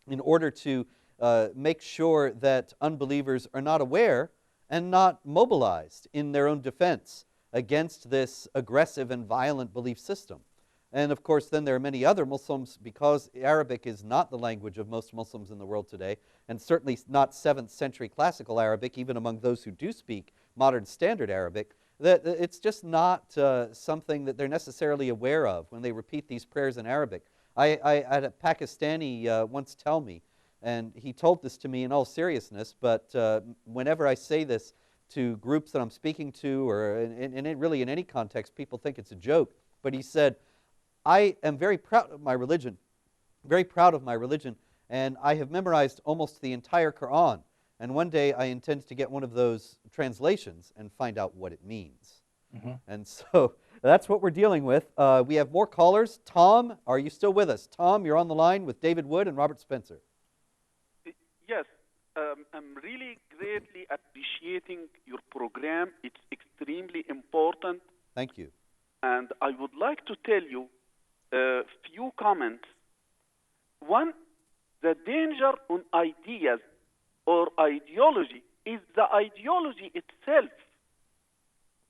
in order to make sure that unbelievers are not aware and not mobilized in their own defense against this aggressive and violent belief system. And of course, then there are many other Muslims, because Arabic is not the language of most Muslims in the world today, and certainly not 7th century classical Arabic, even among those who do speak modern standard Arabic, that it's just not something that they're necessarily aware of when they repeat these prayers in Arabic. I had a Pakistani once tell me, and he told this to me in all seriousness, but whenever I say this to groups that I'm speaking to, or really in any context, people think it's a joke. But he said, I am very proud of my religion, and I have memorized almost the entire Quran. And one day I intend to get one of those translations and find out what it means. And so that's what we're dealing with. We have more callers. Tom, are you still with us? Tom, you're on the line with David Wood and Robert Spencer. Yes, I'm really greatly appreciating your program. It's extremely important. Thank you. And I would like to tell you a few comments. One, the danger on ideas or ideology is the ideology itself.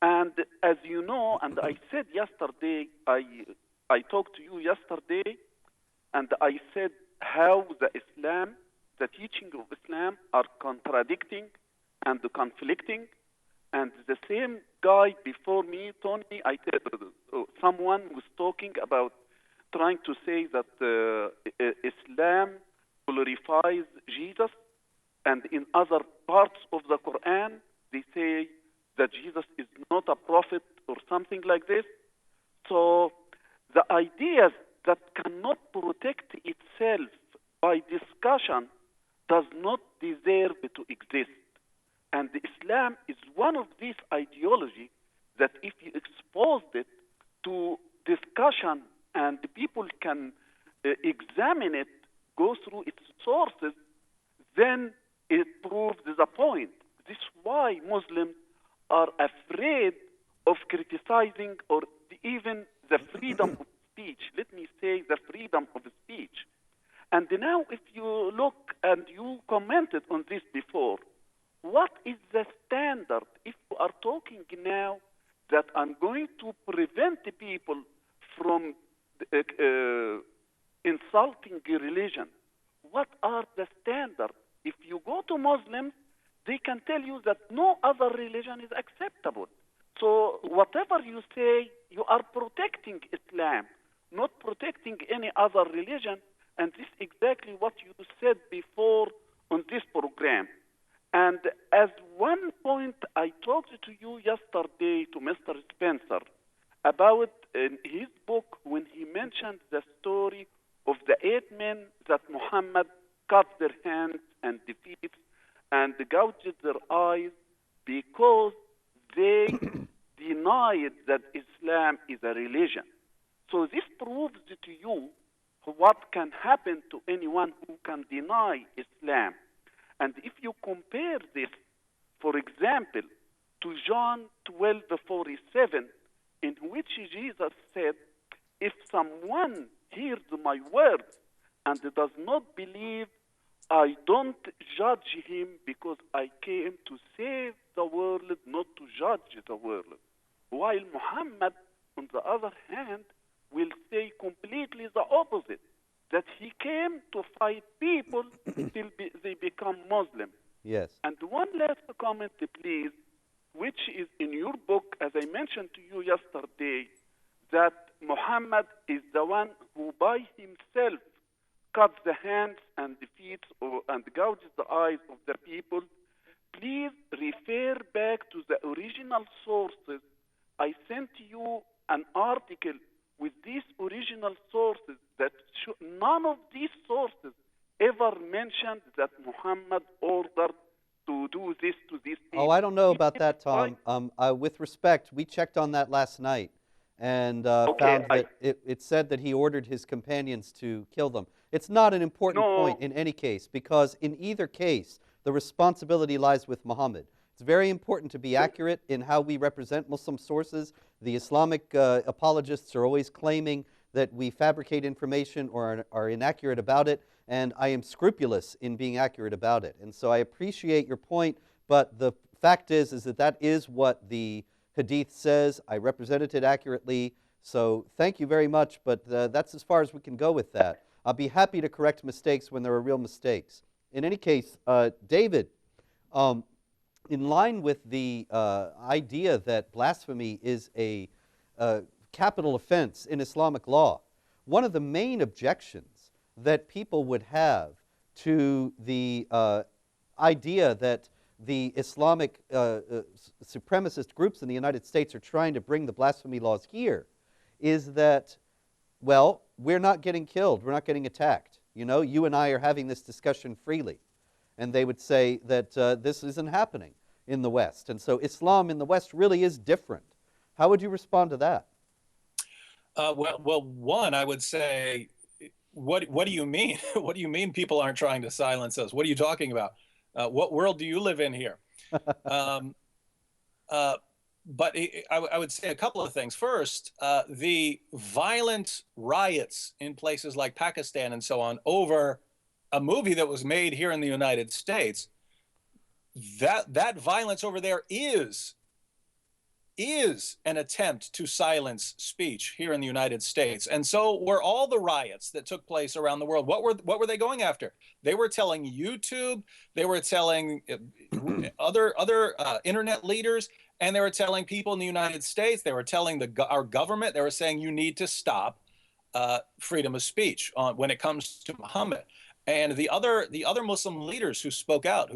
And as you know, and I said yesterday, I talked to you yesterday, and I said how the teaching of Islam are contradicting and conflicting. And the same guy before me, Tony, someone was talking about trying to say that Islam glorifies Jesus, and in other parts of the Quran, they say that Jesus is not a prophet or something like this. So the ideas that cannot protect itself by discussion does not deserve to exist. And Islam is one of these ideologies that if you exposed it to discussion and people can examine it, go through its sources, then it proves the point. This is why Muslims are afraid of criticizing or even the freedom of speech. Let me say the freedom of speech. And now if you look, and you commented on this before, what is the standard? If we are talking now that I'm going to prevent people from insulting religion, what are the standards? If you go to Muslims, they can tell you that no other religion is acceptable. So whatever you say, you are protecting Islam, not protecting any other religion. And this is exactly what you said before on this program. And as one point I talked to you yesterday, to Mr. Spencer, about in his book when he mentioned the story of the 8 men that Muhammad cut their hands and feet and gouged their eyes because they denied that Islam is a religion. So this proves to you what can happen to anyone who can deny Islam. And if you compare this For example, to John 12:47, in which Jesus said, if someone hears my words and does not believe, I don't judge him because I came to save the world, not to judge the world. While Muhammad, on the other hand, will say completely the opposite, that he came to fight people till they become Muslim. Yes. And one last comment, please, which is in your book, as I mentioned to you yesterday, that Muhammad is the one who by himself cuts the hands and the feet and gouges the eyes of the people. Please refer back to the original sources. I sent you an article with these original sources that none of these sources ever mentioned that Muhammad ordered to do this to these people. Oh, I don't know about that, Tom. With respect, we checked on that last night and found that it said that he ordered his companions to kill them. It's not an important point in any case, because in either case, the responsibility lies with Muhammad. It's very important to be accurate in how we represent Muslim sources. The Islamic apologists are always claiming that we fabricate information or are inaccurate about it, and I am scrupulous in being accurate about it. And so I appreciate your point, but the fact is that that is what the Hadith says. I represented it accurately, so thank you very much, but that's as far as we can go with that. I'll be happy to correct mistakes when there are real mistakes. In any case, David, in line with the idea that blasphemy is a capital offense in Islamic law, one of the main objections that people would have to the idea that the Islamic supremacist groups in the United States are trying to bring the blasphemy laws here is that, well, we're not getting killed, we're not getting attacked. You know, you and I are having this discussion freely. And they would say that this isn't happening in the West. And so Islam in the West really is different. How would you respond to that? Well, one, I would say, what do you mean? What do you mean people aren't trying to silence us? What are you talking about? What world do you live in here? But I would say a couple of things. First, the violent riots in places like Pakistan and so on over a movie that was made here in the United States, that violence over there is an attempt to silence speech here in the United States. And so were all the riots that took place around the world. What were they going after? They were telling YouTube, they were telling other internet leaders, and they were telling people in the United States, they were telling our government, they were saying you need to stop freedom of speech when it comes to Muhammad. And the other Muslim leaders who spoke out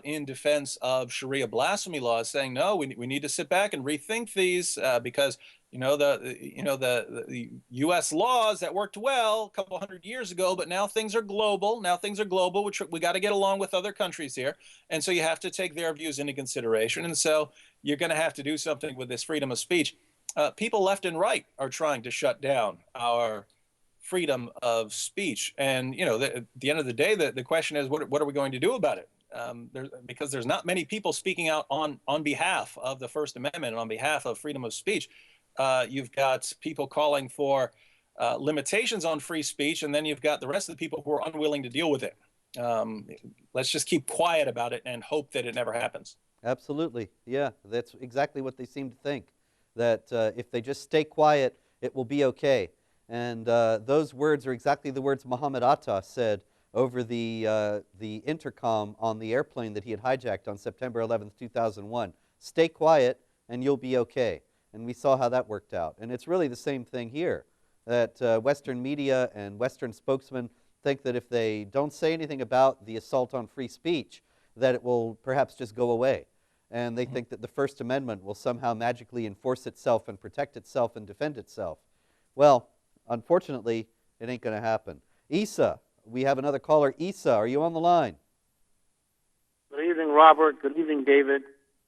in defense of Sharia blasphemy laws, saying no, we need to sit back and rethink these because the U.S. laws that worked well a couple hundred years ago, but now things are global. Which we got to get along with other countries here, and so you have to take their views into consideration. And so you're going to have to do something with this freedom of speech. People left and right are trying to shut down our freedom of speech. And, at the end of the day, the question is, what are we going to do about it? Because there's not many people speaking out on behalf of the First Amendment and on behalf of freedom of speech. You've got people calling for limitations on free speech, and then you've got the rest of the people who are unwilling to deal with it. Let's just keep quiet about it and hope that it never happens. Absolutely. Yeah, that's exactly what they seem to think, that if they just stay quiet, it will be okay. And those words are exactly the words Muhammad Atta said over the intercom on the airplane that he had hijacked on September 11th, 2001. Stay quiet and you'll be okay. And we saw how that worked out. And it's really the same thing here, that Western media and Western spokesmen think that if they don't say anything about the assault on free speech, that it will perhaps just go away. And they think that the First Amendment will somehow magically enforce itself and protect itself and defend itself. Well, unfortunately, it ain't going to happen. Isa, we have another caller. Isa, are you on the line? Good evening, Robert. Good evening, David.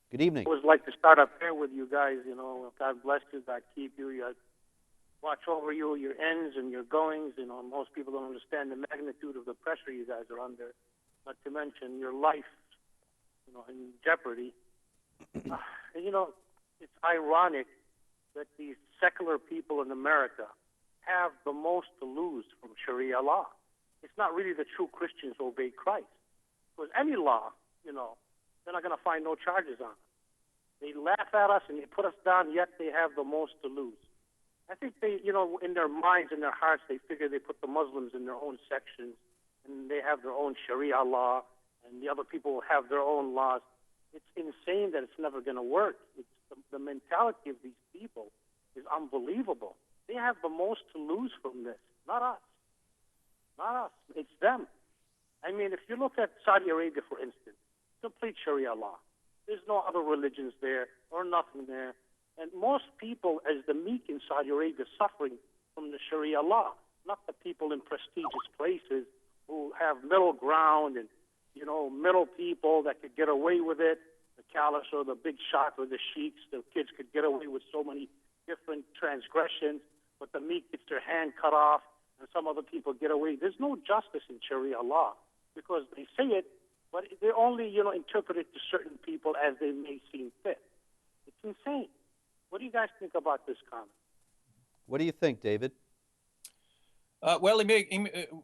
Good evening. I always like to start up here with you guys. God bless you. God keep you. God watch over you, your ends and your goings. Most people don't understand the magnitude of the pressure you guys are under. Not to mention your life in jeopardy. And, it's ironic that these secular people in America have the most to lose from Sharia law. It's not really the true Christians who obey Christ. Because any law, they're not going to find no charges on it. They laugh at us and they put us down, yet they have the most to lose. I think they, in their minds, in their hearts, they figure they put the Muslims in their own sections and they have their own Sharia law and the other people will have their own laws. It's insane that it's never going to work. It's the mentality of these people is unbelievable. They have the most to lose from this, not us. Not us. It's them. I mean, if you look at Saudi Arabia, for instance, complete Sharia law. There's no other religions there or nothing there. And most people, as the meek in Saudi Arabia, suffering from the Sharia law, not the people in prestigious places who have middle ground and, middle people that could get away with it. The caliphs or the big shot or the sheiks, the kids could get away with so many different transgressions, but the meek gets their hand cut off and some other people get away. There's no justice in Sharia law because they say it, but they only, interpret it to certain people as they may seem fit. It's insane. What do you guys think about this comment? What do you think, David? Well,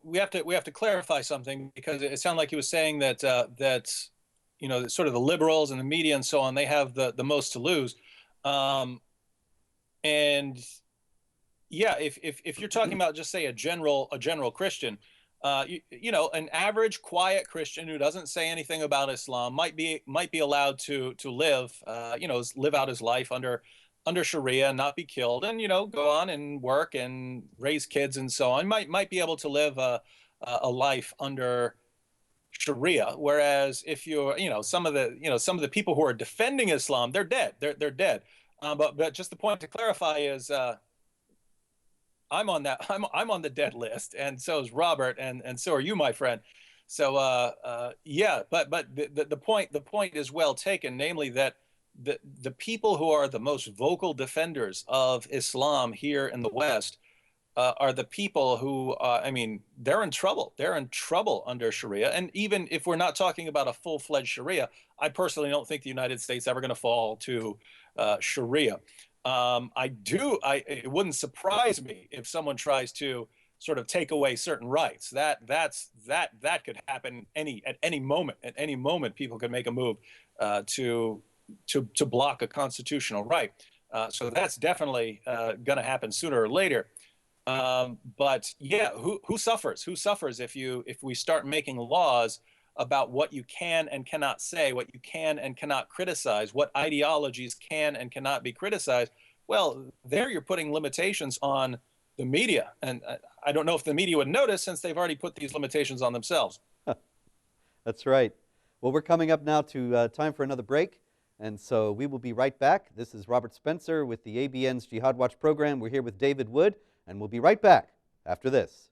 we have to clarify something because it sounded like he was saying that sort of the liberals and the media and so on, they have the most to lose, and yeah, if you're talking about just say a general Christian, an average quiet Christian who doesn't say anything about Islam might be allowed to live live out his life under Sharia and not be killed and go on and work and raise kids and so on, might be able to live a life under Sharia. Whereas if you're some of the people who are defending Islam, they're dead. They're dead. But just the point to clarify is I'm on the dead list, and so is Robert, and so are you, my friend. So yeah, but the point is well taken, namely that the people who are the most vocal defenders of Islam here in the West are the people who, they're in trouble. They're in trouble under Sharia. And even if we're not talking about a full-fledged Sharia, I personally don't think the United States is ever going to fall to Sharia. It wouldn't surprise me if someone tries to sort of take away certain rights. That could happen at any moment. At any moment, people could make a move to block a constitutional right. So that's definitely going to happen sooner or later. But yeah, who suffers? Who suffers if we start making laws about what you can and cannot say, what you can and cannot criticize, what ideologies can and cannot be criticized? Well, there you're putting limitations on the media, and I don't know if the media would notice since they've already put these limitations on themselves. That's right. Well, we're coming up now to time for another break. And so we will be right back. This is Robert Spencer with the ABN's Jihad Watch program. We're here with David Wood, and we'll be right back after this.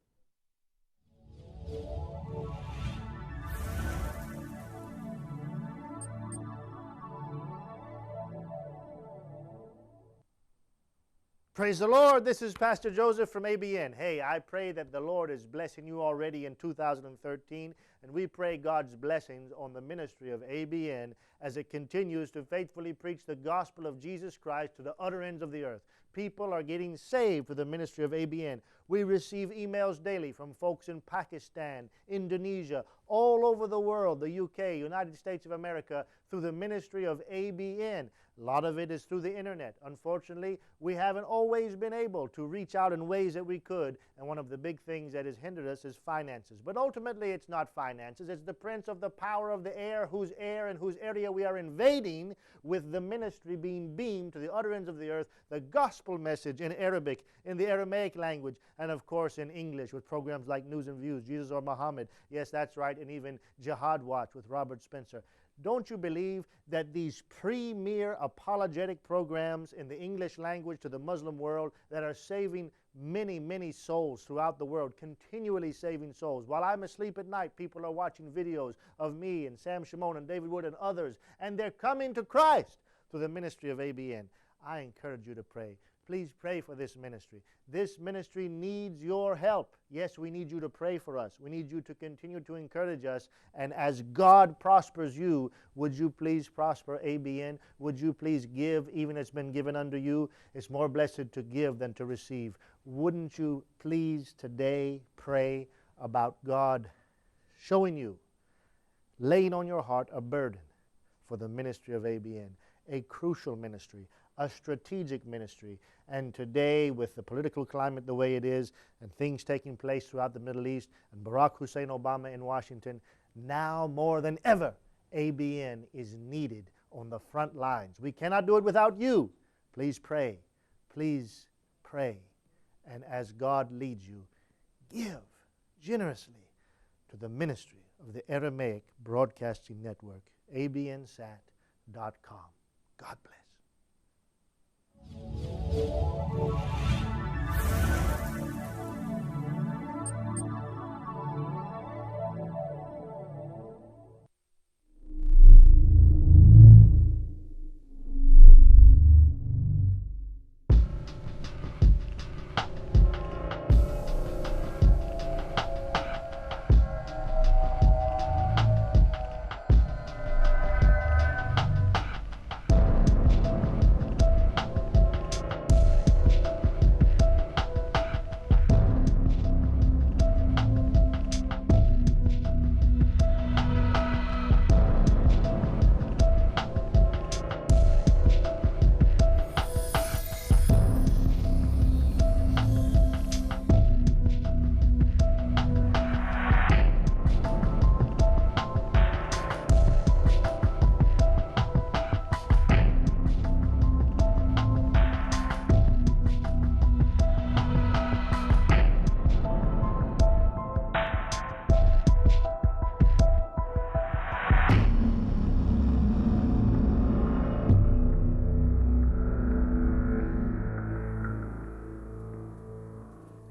Praise the Lord. This is Pastor Joseph from ABN. Hey, I pray that the Lord is blessing you already in 2013, and we pray God's blessings on the ministry of ABN as it continues to faithfully preach the gospel of Jesus Christ to the utter ends of the earth. People are getting saved through the ministry of ABN. We receive emails daily from folks in Pakistan, Indonesia, all over the world, the UK, United States of America, through the ministry of ABN. A lot of it is through the internet. Unfortunately, we haven't always been able to reach out in ways that we could, and one of the big things that has hindered us is finances. But ultimately, it's not finances. It's the prince of the power of the air whose area we are invading with the ministry being beamed to the utter ends of the earth, the gospel message in Arabic, in the Aramaic language, and of course in English with programs like News and Views, Jesus or Muhammad. Yes, that's right, and even Jihad Watch with Robert Spencer. Don't you believe that these premier apologetic programs in the English language to the Muslim world that are saving many, many souls throughout the world, continually saving souls? While I'm asleep at night, people are watching videos of me and Sam Shimon and David Wood and others, and they're coming to Christ through the ministry of ABN. I encourage you to pray. please pray for this ministry. This ministry needs your help. Yes, we need you to pray for us. We need you to continue to encourage us. And as God prospers you, would you please prosper ABN? Would you please give, even it's been given unto you? It's more blessed to give than to receive. Wouldn't you please today pray about God showing you, laying on your heart a burden for the ministry of ABN, a crucial ministry, a strategic ministry. And today, with the political climate the way it is, and things taking place throughout the Middle East, and Barack Hussein Obama in Washington, now more than ever, ABN is needed on the front lines. We cannot do it without you. Please pray. Please pray. And as God leads you, give generously to the ministry of the Aramaic Broadcasting Network, abnsat.com. God bless.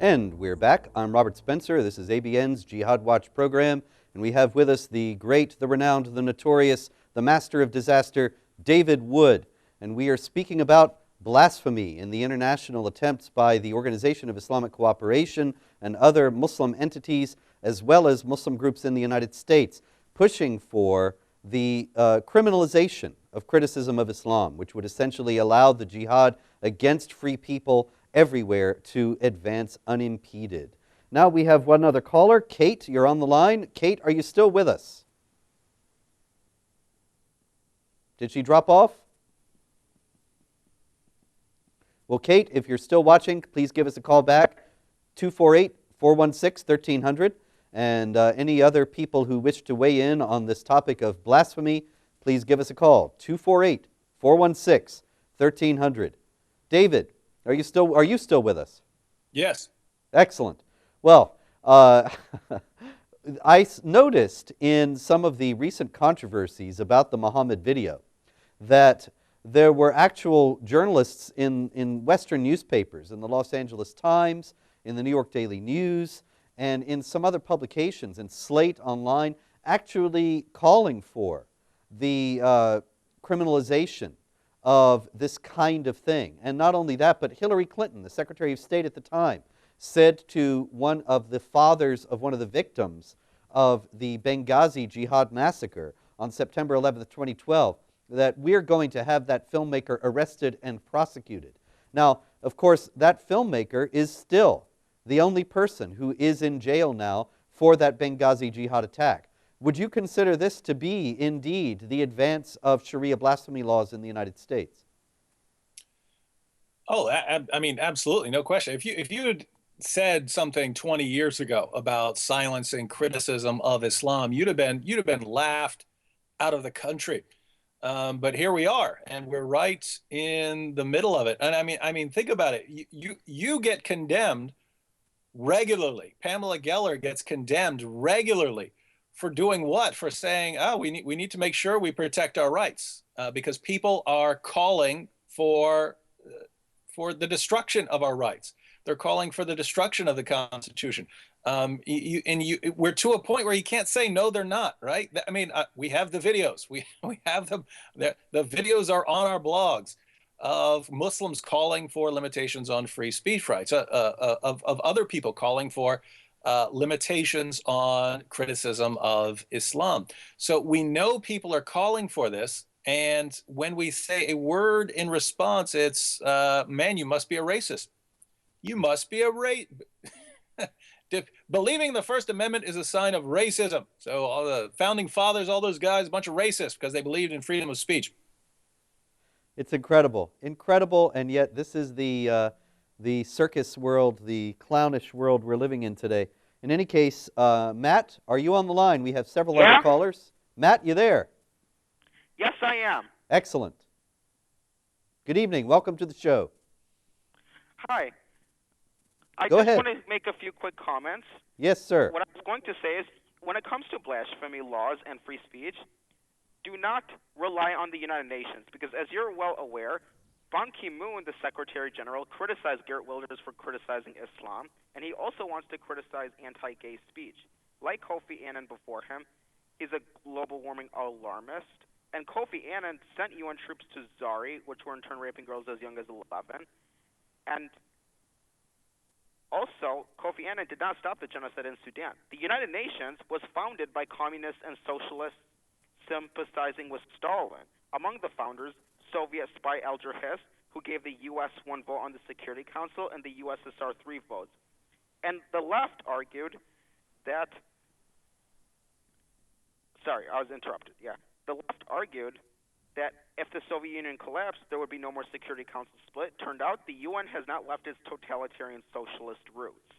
And we're back. I'm Robert Spencer. This is ABN's Jihad Watch program, and we have with us the great, the renowned, the notorious, the master of disaster, David Wood. And we are speaking about blasphemy in the international attempts by the Organization of Islamic Cooperation and other Muslim entities, as well as Muslim groups in the United States, pushing for the criminalization of criticism of Islam, which would essentially allow the jihad against free people everywhere to advance unimpeded. Now we have one other caller. Kate, you're on the line. Kate, are you still with us? Did she drop off? Well, Kate, if you're still watching, please give us a call back, 248-416-1300. And any other people who wish to weigh in on this topic of blasphemy, please give us a call, 248-416-1300. David, are you still with us? Yes. Excellent. Well, I noticed in some of the recent controversies about the Muhammad video that there were actual journalists in Western newspapers, in the Los Angeles Times, in the New York Daily News, and in some other publications, in Slate Online, actually calling for the criminalization of this kind of thing. And not only that, but Hillary Clinton, the Secretary of State at the time, said to one of the fathers of one of the victims of the Benghazi Jihad massacre on September 11th, 2012, that we're going to have that filmmaker arrested and prosecuted. Now, of course, that filmmaker is still the only person who is in jail now for that Benghazi Jihad attack. Would you consider this to be, indeed, the advance of Sharia blasphemy laws in the United States? Oh, I mean, absolutely, no question. If you had said something 20 years ago about silencing criticism of Islam, you'd have been laughed out of the country. But here we are, and we're right in the middle of it. And I mean, think about it. You get condemned regularly. Pamela Geller gets condemned regularly for doing what? For saying, oh, we need to make sure we protect our rights, because people are calling for the destruction of our rights. They're calling for the destruction of the Constitution. We're to a point where you can't say no, they're not, right? I mean, we have the videos. We have them. The videos are on our blogs. of Muslims calling for limitations on free speech rights, of other people calling for limitations on criticism of Islam. So we know people are calling for this. And when we say a word in response, it's, man, you must be a racist. You must be a believing the First Amendment is a sign of racism. So all the founding fathers, all those guys, a bunch of racists because they believed in freedom of speech. It's incredible, incredible, and yet this is the circus world, the clownish world we're living in today. In any case, Matt, are you on the line? We have several other callers. Matt, you there? Yes, I am. Excellent. Good evening. Welcome to the show. Hi. I Go just ahead. want to make a few quick comments. Yes, sir. What I was going to say is, when it comes to blasphemy laws and free speech, do not rely on the United Nations, because as you're well aware, Ban Ki-moon, the Secretary General, criticized Geert Wilders for criticizing Islam, and he also wants to criticize anti-gay speech. Like Kofi Annan before him, he's a global warming alarmist, and Kofi Annan sent UN troops to Zari, which were in turn raping girls as young as 11, and also, Kofi Annan did not stop the genocide in Sudan. The United Nations was founded by communists and socialists sympathizing with Stalin. Among the founders, Soviet spy Alger Hiss, who gave the U.S. 1 vote on the Security Council and the USSR 3 votes. And the left argued that... Sorry, I was interrupted. Yeah. The left argued that if the Soviet Union collapsed, there would be no more Security Council split. Turned out the UN has not left its totalitarian socialist roots.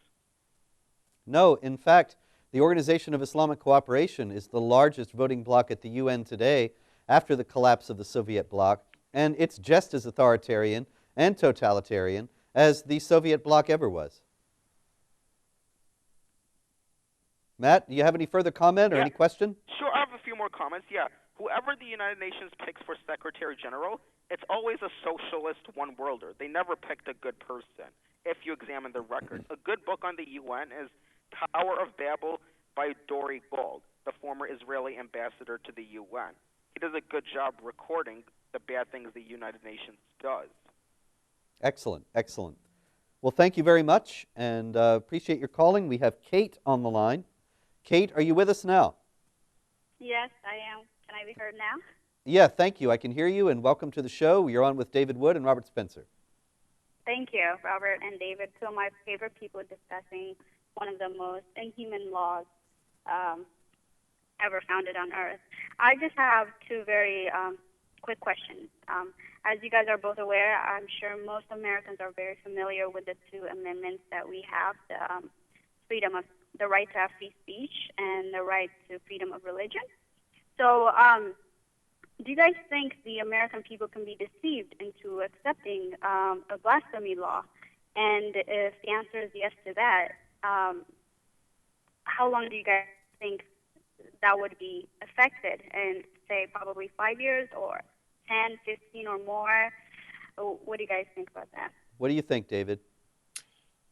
No, in fact, the Organization of Islamic Cooperation is the largest voting bloc at the UN today after the collapse of the Soviet bloc, and it's just as authoritarian and totalitarian as the Soviet bloc ever was. Matt, do you have any further comment or any question? Sure, I have a few more comments. Yeah. Whoever the United Nations picks for Secretary General, it's always a socialist one-worlder. They never picked a good person, if you examine the record. A good book on the UN is Tower of Babel by Dori Gold, the former Israeli ambassador to the UN. He does a good job recording the bad things the United Nations does. Excellent, excellent. Well, thank you very much, and appreciate your calling. We have Kate on the line. Kate, are you with us now? Yes, I am. Can I be heard now? Yeah, thank you. I can hear you, and welcome to the show. You're on with David Wood and Robert Spencer. Thank you, Robert and David, two of my favorite people discussing one of the most inhuman laws ever founded on Earth. I just have two very quick questions. As you guys are both aware, I'm sure most Americans are very familiar with the two amendments that we have, the right to have free speech and the right to freedom of religion. So do you guys think the American people can be deceived into accepting a blasphemy law? And if the answer is yes to that, how long do you guys think that would be affected? And say probably 5 years or 10, 15 or more? What do you guys think about that? What do you think, David?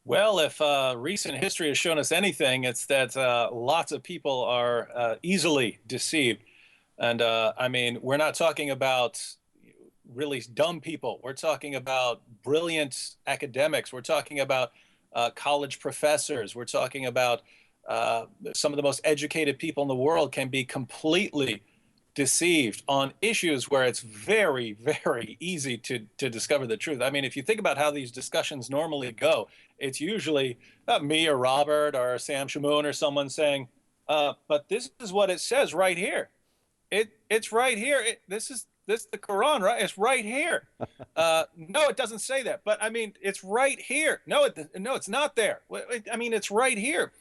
Well, if recent history has shown us anything, it's that lots of people are easily deceived. And I mean, we're not talking about really dumb people. We're talking about brilliant academics. We're talking about college professors. We're talking about some of the most educated people in the world can be completely deceived on issues where it's very, very easy to discover the truth. I mean, if you think about how these discussions normally go, it's usually me or Robert or Sam Shamoon or someone saying, but this is what it says right here. It's right here. This the Quran, right? It's right here. No, it doesn't say that. But I mean, it's right here. No, it's not there. I mean, it's right here.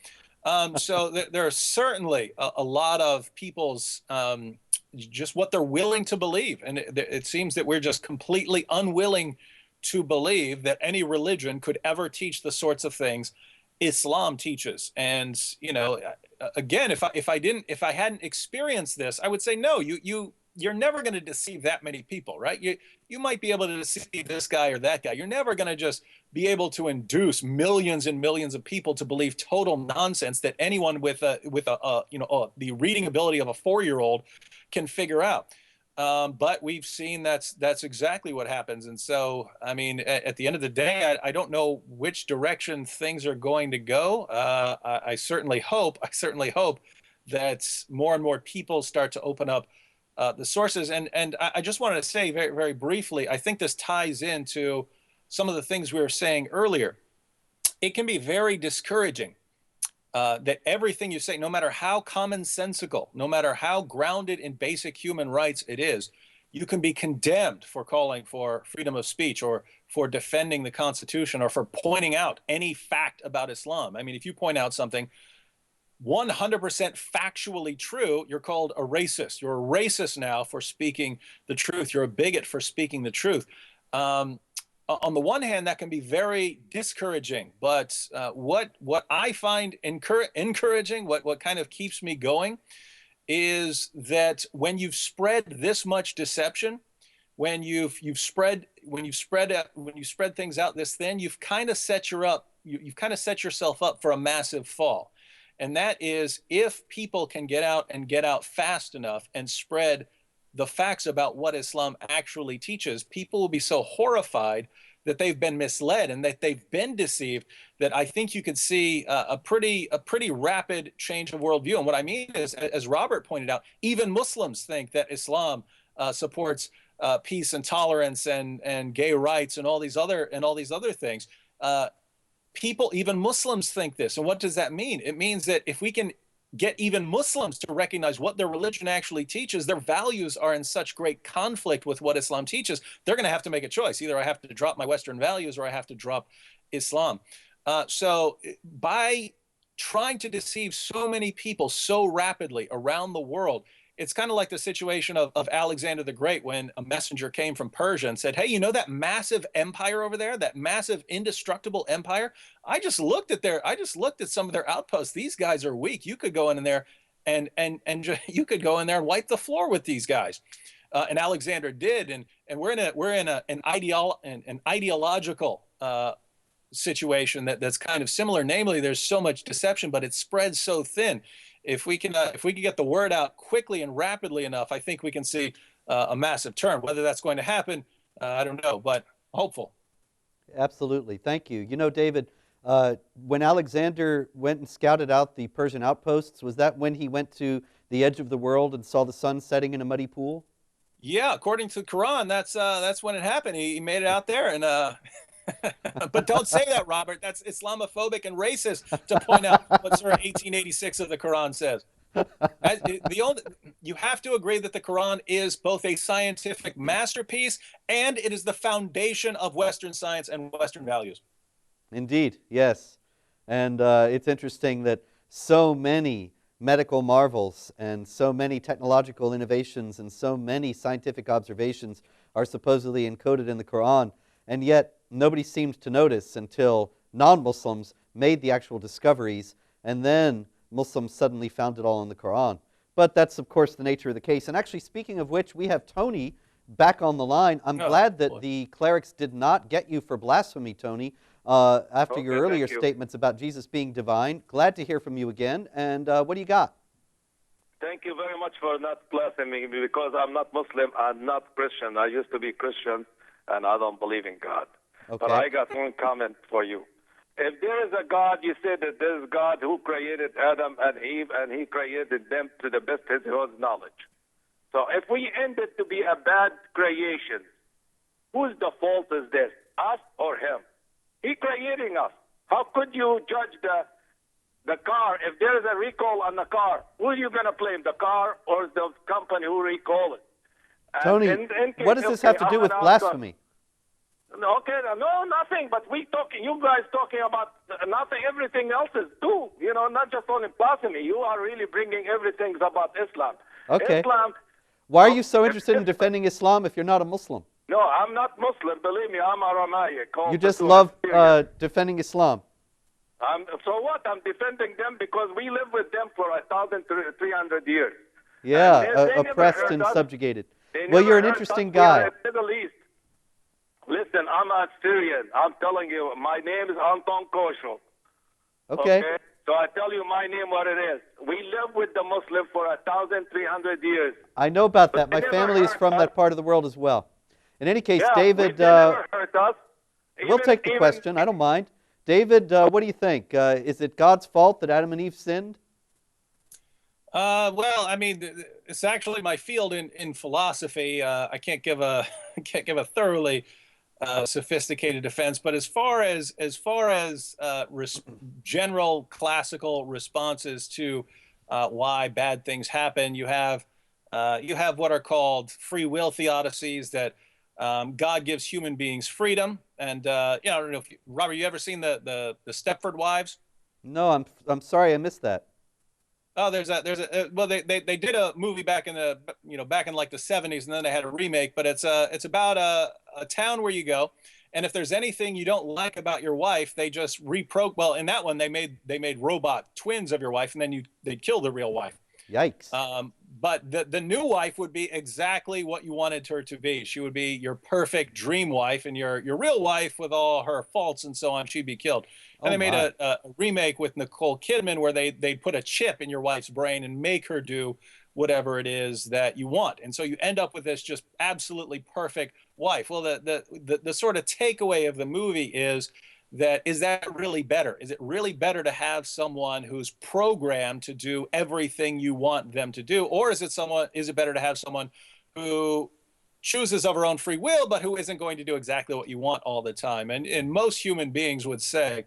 So there are certainly a lot of people's just what they're willing to believe. And it seems that we're just completely unwilling to believe that any religion could ever teach the sorts of things Islam teaches. And, you know, again, if I hadn't experienced this, I would say, no, you're never going to deceive that many people, right? You might be able to deceive this guy or that guy. You're never going to just be able to induce millions and millions of people to believe total nonsense that anyone with the reading ability of a 4-year-old can figure out. But we've seen that's exactly what happens. And so, I mean, at the end of the day, I don't know which direction things are going to go. I certainly hope that more and more people start to open up the sources. And I just wanted to say very, very briefly, I think this ties into some of the things we were saying earlier. It can be very discouraging that everything you say, no matter how commonsensical, no matter how grounded in basic human rights it is, you can be condemned for calling for freedom of speech or for defending the Constitution or for pointing out any fact about Islam. I mean, if you point out something 100% factually true, you're called a racist. You're a racist now for speaking the truth. You're a bigot for speaking the truth. On the one hand, that can be very discouraging, but what I find encouraging, what kind of keeps me going, is that when you've spread this much deception, when you've spread things out this thin, you've kind of set yourself up for a massive fall. And that is, if people can get out fast enough and spread the facts about what Islam actually teaches, people will be so horrified that they've been misled and that they've been deceived that I think you could see a pretty rapid change of worldview. And what I mean is, as Robert pointed out, even Muslims think that Islam supports peace and tolerance and gay rights and all these other things. Even Muslims think this. And what does that mean? It means that if we can get even Muslims to recognize what their religion actually teaches, their values are in such great conflict with what Islam teaches, they're going to have to make a choice. Either I have to drop my Western values or I have to drop Islam. So by trying to deceive so many people so rapidly around the world, it's kind of like the situation of Alexander the Great when a messenger came from Persia and said, hey, you know that massive empire over there, that massive indestructible empire? I just looked at some of their outposts. These guys are weak. You could go in there and you could go in there and wipe the floor with these guys. And Alexander did. And we're in an ideological situation that's kind of similar. Namely, there's so much deception, but it spreads so thin. If we can get the word out quickly and rapidly enough, I think we can see a massive turn. Whether that's going to happen, I don't know, but hopeful. Absolutely. Thank you. You know, David, when Alexander went and scouted out the Persian outposts, was that when he went to the edge of the world and saw the sun setting in a muddy pool? Yeah, according to the Quran, that's when it happened. He made it out there, and but don't say that, Robert. That's Islamophobic and racist to point out what Surah 1886 of the Quran says. You have to agree that the Quran is both a scientific masterpiece and it is the foundation of Western science and Western values. Indeed, yes. And it's interesting that so many medical marvels and so many technological innovations and so many scientific observations are supposedly encoded in the Quran, and yet nobody seemed to notice until non-Muslims made the actual discoveries, and then Muslims suddenly found it all in the Quran. But that's, of course, the nature of the case. And actually, speaking of which, we have Tony back on the line. I'm glad that the clerics did not get you for blasphemy, Tony, after your earlier statements about Jesus being divine. Glad to hear from you again. And what do you got? Thank you very much for not blaspheming me, because I'm not Muslim, I'm not Christian. I used to be Christian, and I don't believe in God. Okay. But I got one comment for you. If there is a God, you said that there is God who created Adam and Eve, and he created them to the best of his knowledge. So if we end it to be a bad creation, whose the fault is this, us or him? He creating us. How could you judge the car? If there is a recall on the car, who are you going to blame, the car or the company who recall it? Tony, what does this have to do with blasphemy? Okay, no, nothing. But you guys talking about nothing. Everything else is too. You know, not just only blasphemy. You are really bringing everything about Islam. Okay. Islam. Why are you so interested in defending Islam if you're not a Muslim? No, I'm not Muslim. Believe me, I'm Aramaic. You just love defending Islam. So what? I'm defending them because we live with them for 1,300 years. Yeah, oppressed and subjugated. Well, you're an interesting guy. Middle East. Listen, I'm not Syrian. I'm telling you, my name is Anton Kosho. Okay. So I tell you my name what it is. We live with the Muslim for 1,300 years. I know about that. They My never family is hurt from us. that part of the world as well. In any case, Yeah, David, they never hurt us. we'll take the question. I don't mind. David, what do you think? Is it God's fault that Adam and Eve sinned? Well, I mean, it's actually my field in philosophy. I can't give a can't give a thoroughly sophisticated defense, but as far as general classical responses to why bad things happen, you have what are called free will theodicies that God gives human beings freedom, and I don't know if Robert, you ever seen the Stepford Wives? No, I'm sorry I missed that. Oh, well, they did a movie back in the back in like the 70s, and then they had a remake. But it's about a town where you go, and if there's anything you don't like about your wife, they just well, in that one they made robot twins of your wife, and then they kill the real wife. Yikes. But the new wife would be exactly what you wanted her to be. She would be your perfect dream wife, and your real wife with all her faults and so on, she'd be killed. And they made a remake with Nicole Kidman where they put a chip in your wife's brain and make her do whatever it is that you want. And so you end up with this just absolutely perfect wife. Well, the sort of takeaway of the movie is that really better? Is it really better to have someone who's programmed to do everything you want them to do? Or is it better to have someone who chooses of her own free will, but who isn't going to do exactly what you want all the time? And most human beings would say,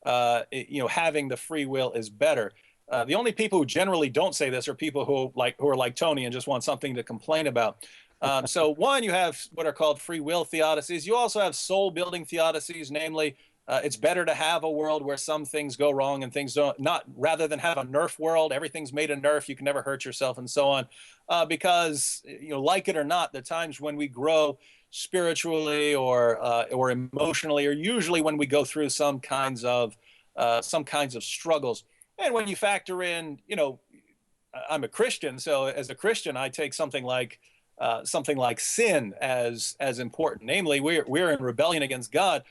having the free will is better. The only people who generally don't say this are people who are like Tony and just want something to complain about. So one, you have what are called free will theodicies. You also have soul building theodicies, namely, it's better to have a world where some things go wrong and things don't, not rather than have a Nerf world, everything's made of Nerf, you can never hurt yourself and so on. Because, like it or not, the times when we grow spiritually or emotionally, or usually when we go through some kinds of struggles. And when you factor in, I'm a Christian, so as a Christian, I take something like sin as important. Namely, we're in rebellion against God.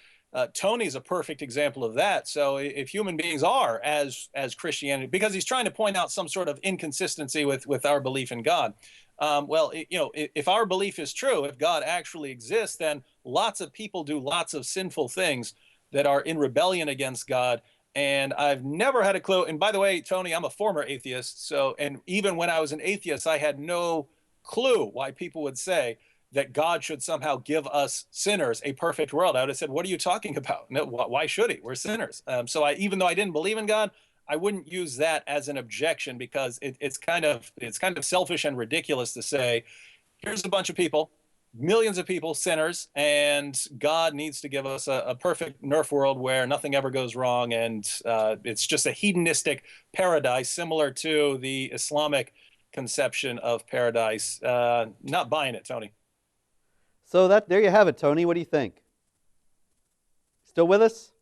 Tony's a perfect example of that. So if human beings are as Christianity, because he's trying to point out some sort of inconsistency with our belief in God. If our belief is true, if God actually exists, then lots of people do lots of sinful things that are in rebellion against God. And I've never had a clue. And by the way, Tony, I'm a former atheist. And even when I was an atheist, I had no clue why people would say that God should somehow give us sinners a perfect world. I would have said, what are you talking about? No, why should he? We're sinners. So even though I didn't believe in God, I wouldn't use that as an objection, because it's kind of selfish and ridiculous to say, here's a bunch of people, millions of people, sinners, and God needs to give us a perfect Nerf world where nothing ever goes wrong, and it's just a hedonistic paradise similar to the Islamic conception of paradise. Not buying it, Tony. So there you have it, Tony. What do you think? Still with us?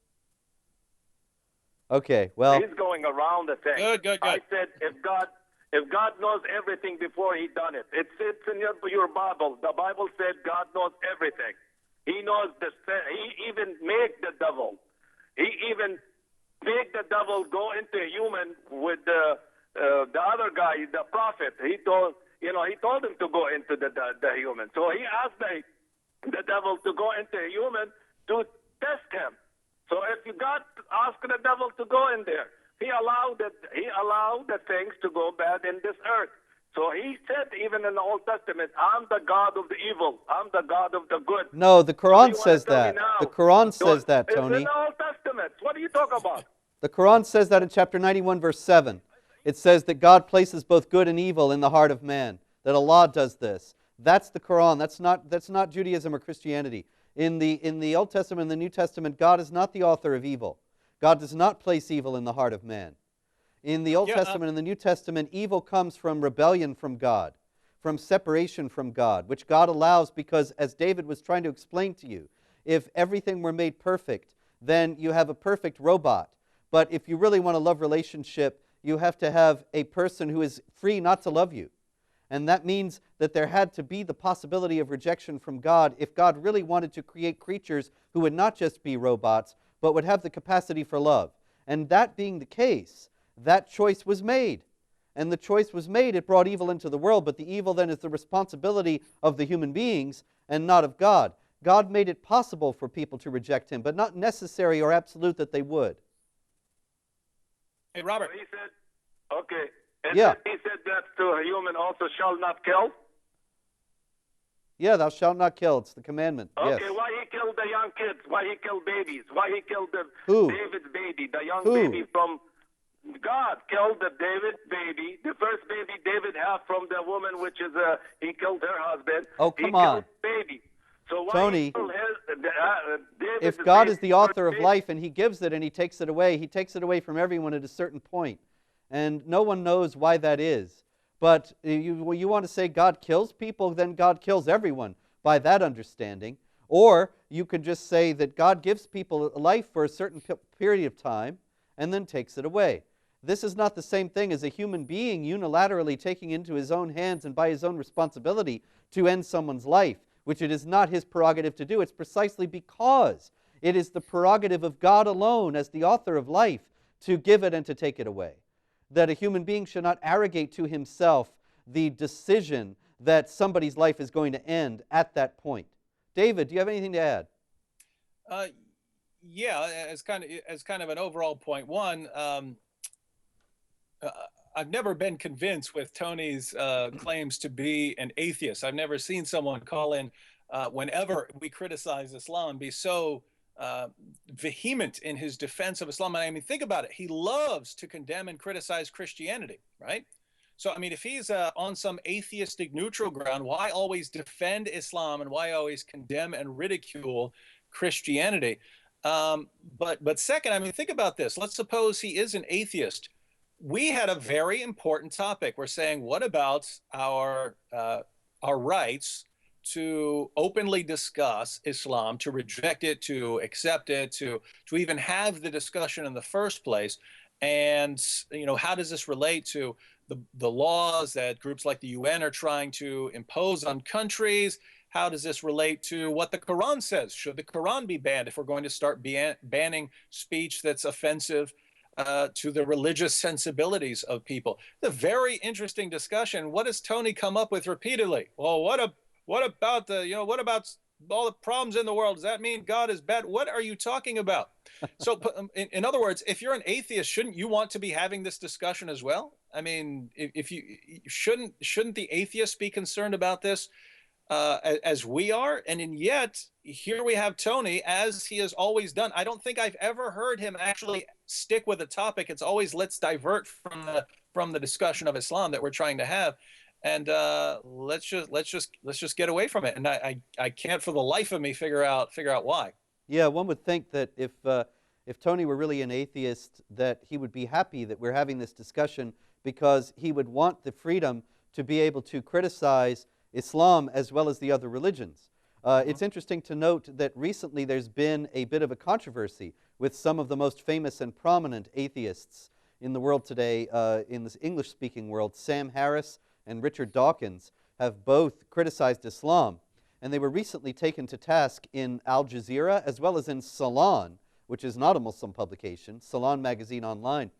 Okay, well. He's going around the thing. Good. I said, if God knows everything before he done it, it's in your Bible. The Bible said God knows everything. He knows he even made the devil. He even made the devil go into a human with the other guy, the prophet. He told him to go into the human. So he asked the devil to go into a human to test him. So if God asked the devil to go in there, he allowed the things to go bad in this earth. So he said, even in the Old Testament, I'm the God of the evil. I'm the God of the good. No, the Quran says that. The Quran says that, Tony. It's in the Old Testament. What are you talking about? The Quran says that in chapter 91, verse 7. It says that God places both good and evil in the heart of man, that Allah does this. That's the Quran. That's not Judaism or Christianity. In the Old Testament and the New Testament, God is not the author of evil. God does not place evil in the heart of man. In the Old Testament and the New Testament, evil comes from rebellion from God, from separation from God, which God allows because, as David was trying to explain to you, if everything were made perfect, then you have a perfect robot. But if you really want a love relationship, you have to have a person who is free not to love you. And that means that there had to be the possibility of rejection from God if God really wanted to create creatures who would not just be robots, but would have the capacity for love. And that being the case, that choice was made. And the choice was made, it brought evil into the world, but the evil then is the responsibility of the human beings and not of God. God made it possible for people to reject him, but not necessary or absolute that they would. Hey, Robert. He said, okay. And Yeah. then he said that to a human also shall not kill. Yeah, thou shalt not kill. It's the commandment. Okay, Yes. why he killed the young kids? Why he killed babies? Why he killed the Who? David's baby, the young Who? baby from God killed the David baby, the first baby David had from the woman, which is he killed her husband. Oh, come he on. killed baby. So why Tony, he killed David's if God baby, is the author of baby? life and he gives it and he takes it away from everyone at a certain point. And no one knows why that is. But you want to say God kills people, then God kills everyone by that understanding. Or you could just say that God gives people life for a certain period of time and then takes it away. This is not the same thing as a human being unilaterally taking into his own hands and by his own responsibility to end someone's life, which it is not his prerogative to do. It's precisely because it is the prerogative of God alone as the author of life to give it and to take it away. That a human being should not arrogate to himself the decision that somebody's life is going to end at that point. David, do you have anything to add? Yeah, as kind of an overall point. One, I've never been convinced with Tony's claims to be an atheist. I've never seen someone call in whenever we criticize Islam be so vehement in his defense of Islam. I mean, think about it. He loves to condemn and criticize Christianity, right? So, I mean, if he's on some atheistic neutral ground, why always defend Islam and why always condemn and ridicule Christianity? But second, I mean, think about this. Let's suppose he is an atheist. We had a very important topic. We're saying, what about our rights to openly discuss Islam, to reject it, to accept it, to even have the discussion in the first place? And, you know, how does this relate to the laws that groups like the UN are trying to impose on countries? How does this relate to what the Quran says? Should the Quran be banned if we're going to start banning speech that's offensive to the religious sensibilities of people? It's a very interesting discussion. What does Tony come up with repeatedly? Well, what about what about all the problems in the world? Does that mean God is bad? What are you talking about? So, in other words, if you're an atheist, shouldn't you want to be having this discussion as well? I mean, if you shouldn't the atheists be concerned about this as we are? And yet, here we have Tony, as he has always done. I don't think I've ever heard him actually stick with a topic. It's always let's divert from the discussion of Islam that we're trying to have, and let's just get away from it. And I can't for the life of me figure out why. Yeah, one would think that if Tony were really an atheist, that he would be happy that we're having this discussion, because he would want the freedom to be able to criticize Islam as well as the other religions. It's interesting to note that recently there's been a bit of a controversy with some of the most famous and prominent atheists in the world today, in this English-speaking world. Sam Harris and Richard Dawkins have both criticized Islam, and they were recently taken to task in Al Jazeera as well as in Salon, which is not a Muslim publication, Salon magazine online.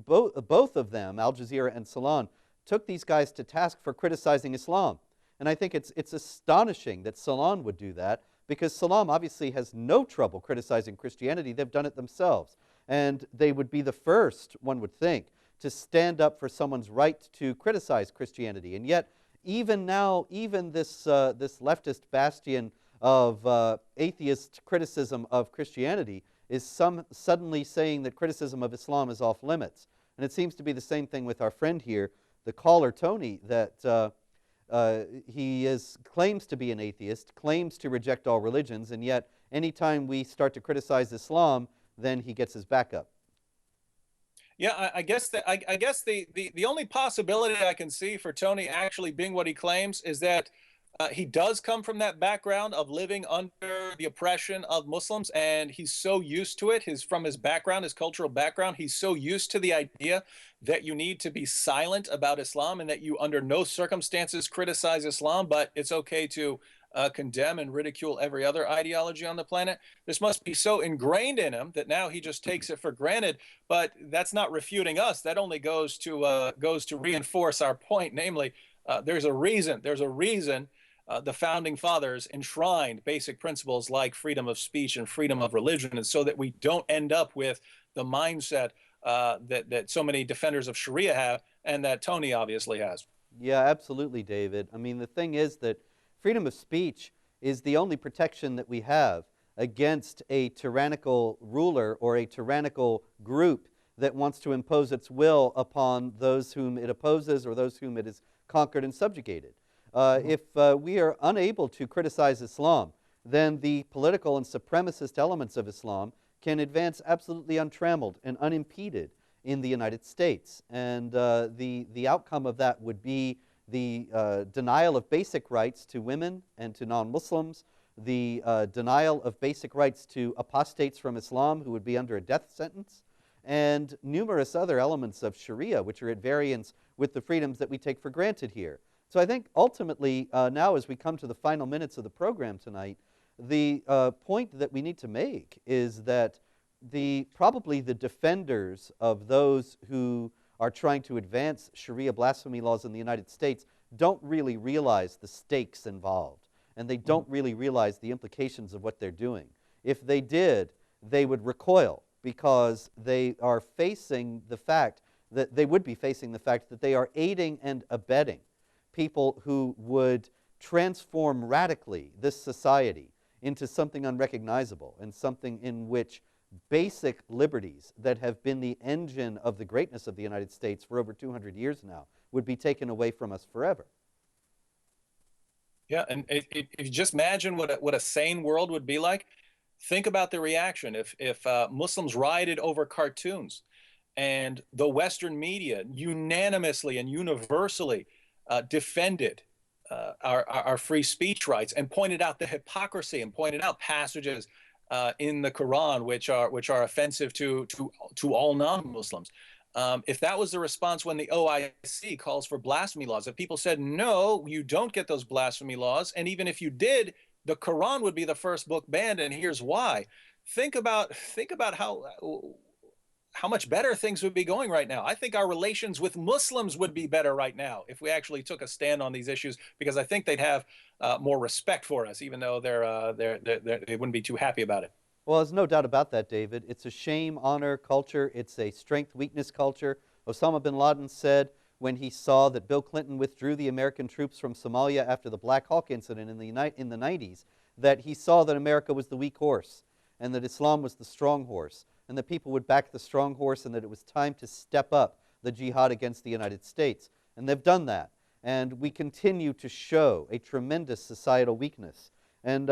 Both of them, Al Jazeera and Salon, took these guys to task for criticizing Islam. And I think it's astonishing that Salon would do that, because Salon obviously has no trouble criticizing Christianity. They've done it themselves. And they would be the first, one would think, to stand up for someone's right to criticize Christianity. And yet, even now, even this leftist bastion of atheist criticism of Christianity is suddenly saying that criticism of Islam is off limits. And it seems to be the same thing with our friend here, the caller Tony, that he claims to be an atheist, claims to reject all religions, and yet anytime we start to criticize Islam, then he gets his back up. Yeah, I guess the only possibility I can see for Tony actually being what he claims is that he does come from that background of living under the oppression of Muslims, and he's so used to it. From his background, his cultural background, he's so used to the idea that you need to be silent about Islam and that you under no circumstances criticize Islam, but it's okay to condemn and ridicule every other ideology on the planet. This must be so ingrained in him that now he just takes it for granted. But that's not refuting us. That only goes to reinforce our point, namely, there's a reason. There's a reason the founding fathers enshrined basic principles like freedom of speech and freedom of religion, and so that we don't end up with the mindset that so many defenders of Sharia have, and that Tony obviously has. Yeah, absolutely, David. I mean, the thing is that freedom of speech is the only protection that we have against a tyrannical ruler or a tyrannical group that wants to impose its will upon those whom it opposes or those whom it has conquered and subjugated. If we are unable to criticize Islam, then the political and supremacist elements of Islam can advance absolutely untrammeled and unimpeded in the United States. And the outcome of that would be the denial of basic rights to women and to non-Muslims, the denial of basic rights to apostates from Islam who would be under a death sentence, and numerous other elements of Sharia which are at variance with the freedoms that we take for granted here. So I think ultimately now as we come to the final minutes of the program tonight, the point that we need to make is that probably the defenders of those who are trying to advance Sharia blasphemy laws in the United States don't really realize the stakes involved, and they don't really realize the implications of what they're doing. If they did, they would recoil, because they are facing the fact that they would be facing the fact that they are aiding and abetting people who would transform radically this society into something unrecognizable and something in which basic liberties that have been the engine of the greatness of the United States for over 200 years now would be taken away from us forever. Yeah, and if you just imagine what a sane world would be like, think about the reaction if Muslims rioted over cartoons and the Western media unanimously and universally defended our free speech rights and pointed out the hypocrisy and pointed out passages in the Quran which are offensive to all non-Muslims. If that was the response when the OIC calls for blasphemy laws, if people said, no, you don't get those blasphemy laws, and even if you did, the Quran would be the first book banned, and here's why. Think about how much better things would be going right now. I think our relations with Muslims would be better right now if we actually took a stand on these issues, because I think they'd have more respect for us, even though they wouldn't be too happy about it. Well, there's no doubt about that, David. It's a shame-honor culture. It's a strength-weakness culture. Osama bin Laden said when he saw that Bill Clinton withdrew the American troops from Somalia after the Black Hawk incident in the 90s, that he saw that America was the weak horse and that Islam was the strong horse, and that people would back the strong horse, and that it was time to step up the jihad against the United States. And they've done that. And we continue to show a tremendous societal weakness. And,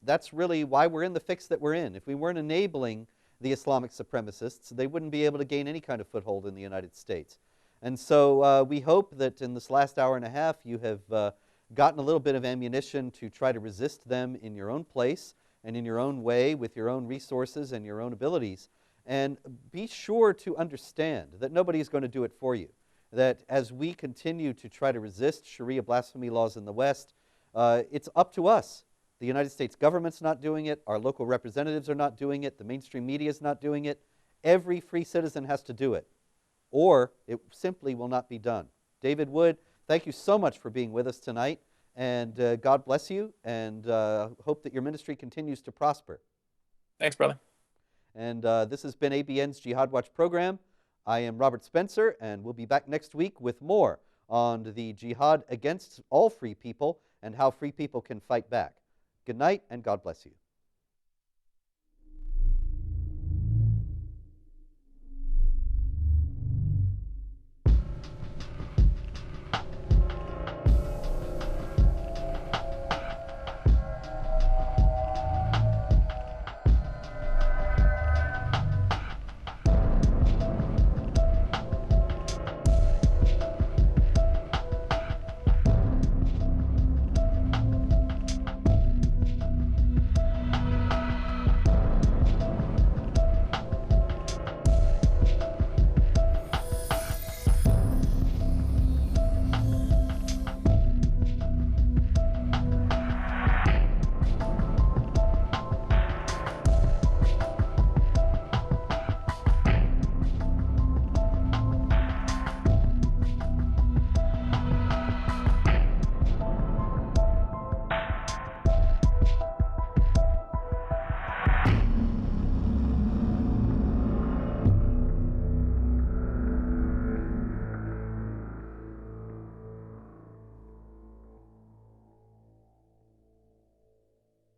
that's really why we're in the fix that we're in. If we weren't enabling the Islamic supremacists, they wouldn't be able to gain any kind of foothold in the United States. And so we hope that in this last hour and a half you have gotten a little bit of ammunition to try to resist them in your own place and in your own way with your own resources and your own abilities. And be sure to understand that nobody is going to do it for you. That as we continue to try to resist Sharia blasphemy laws in the West, it's up to us. The United States government's not doing it. Our local representatives are not doing it. The mainstream media is not doing it. Every free citizen has to do it, or it simply will not be done. David Wood, thank you so much for being with us tonight, and God bless you, and hope that your ministry continues to prosper. Thanks, brother. And this has been ABN's Jihad Watch program. I am Robert Spencer, and we'll be back next week with more on the jihad against all free people and how free people can fight back. Good night, and God bless you.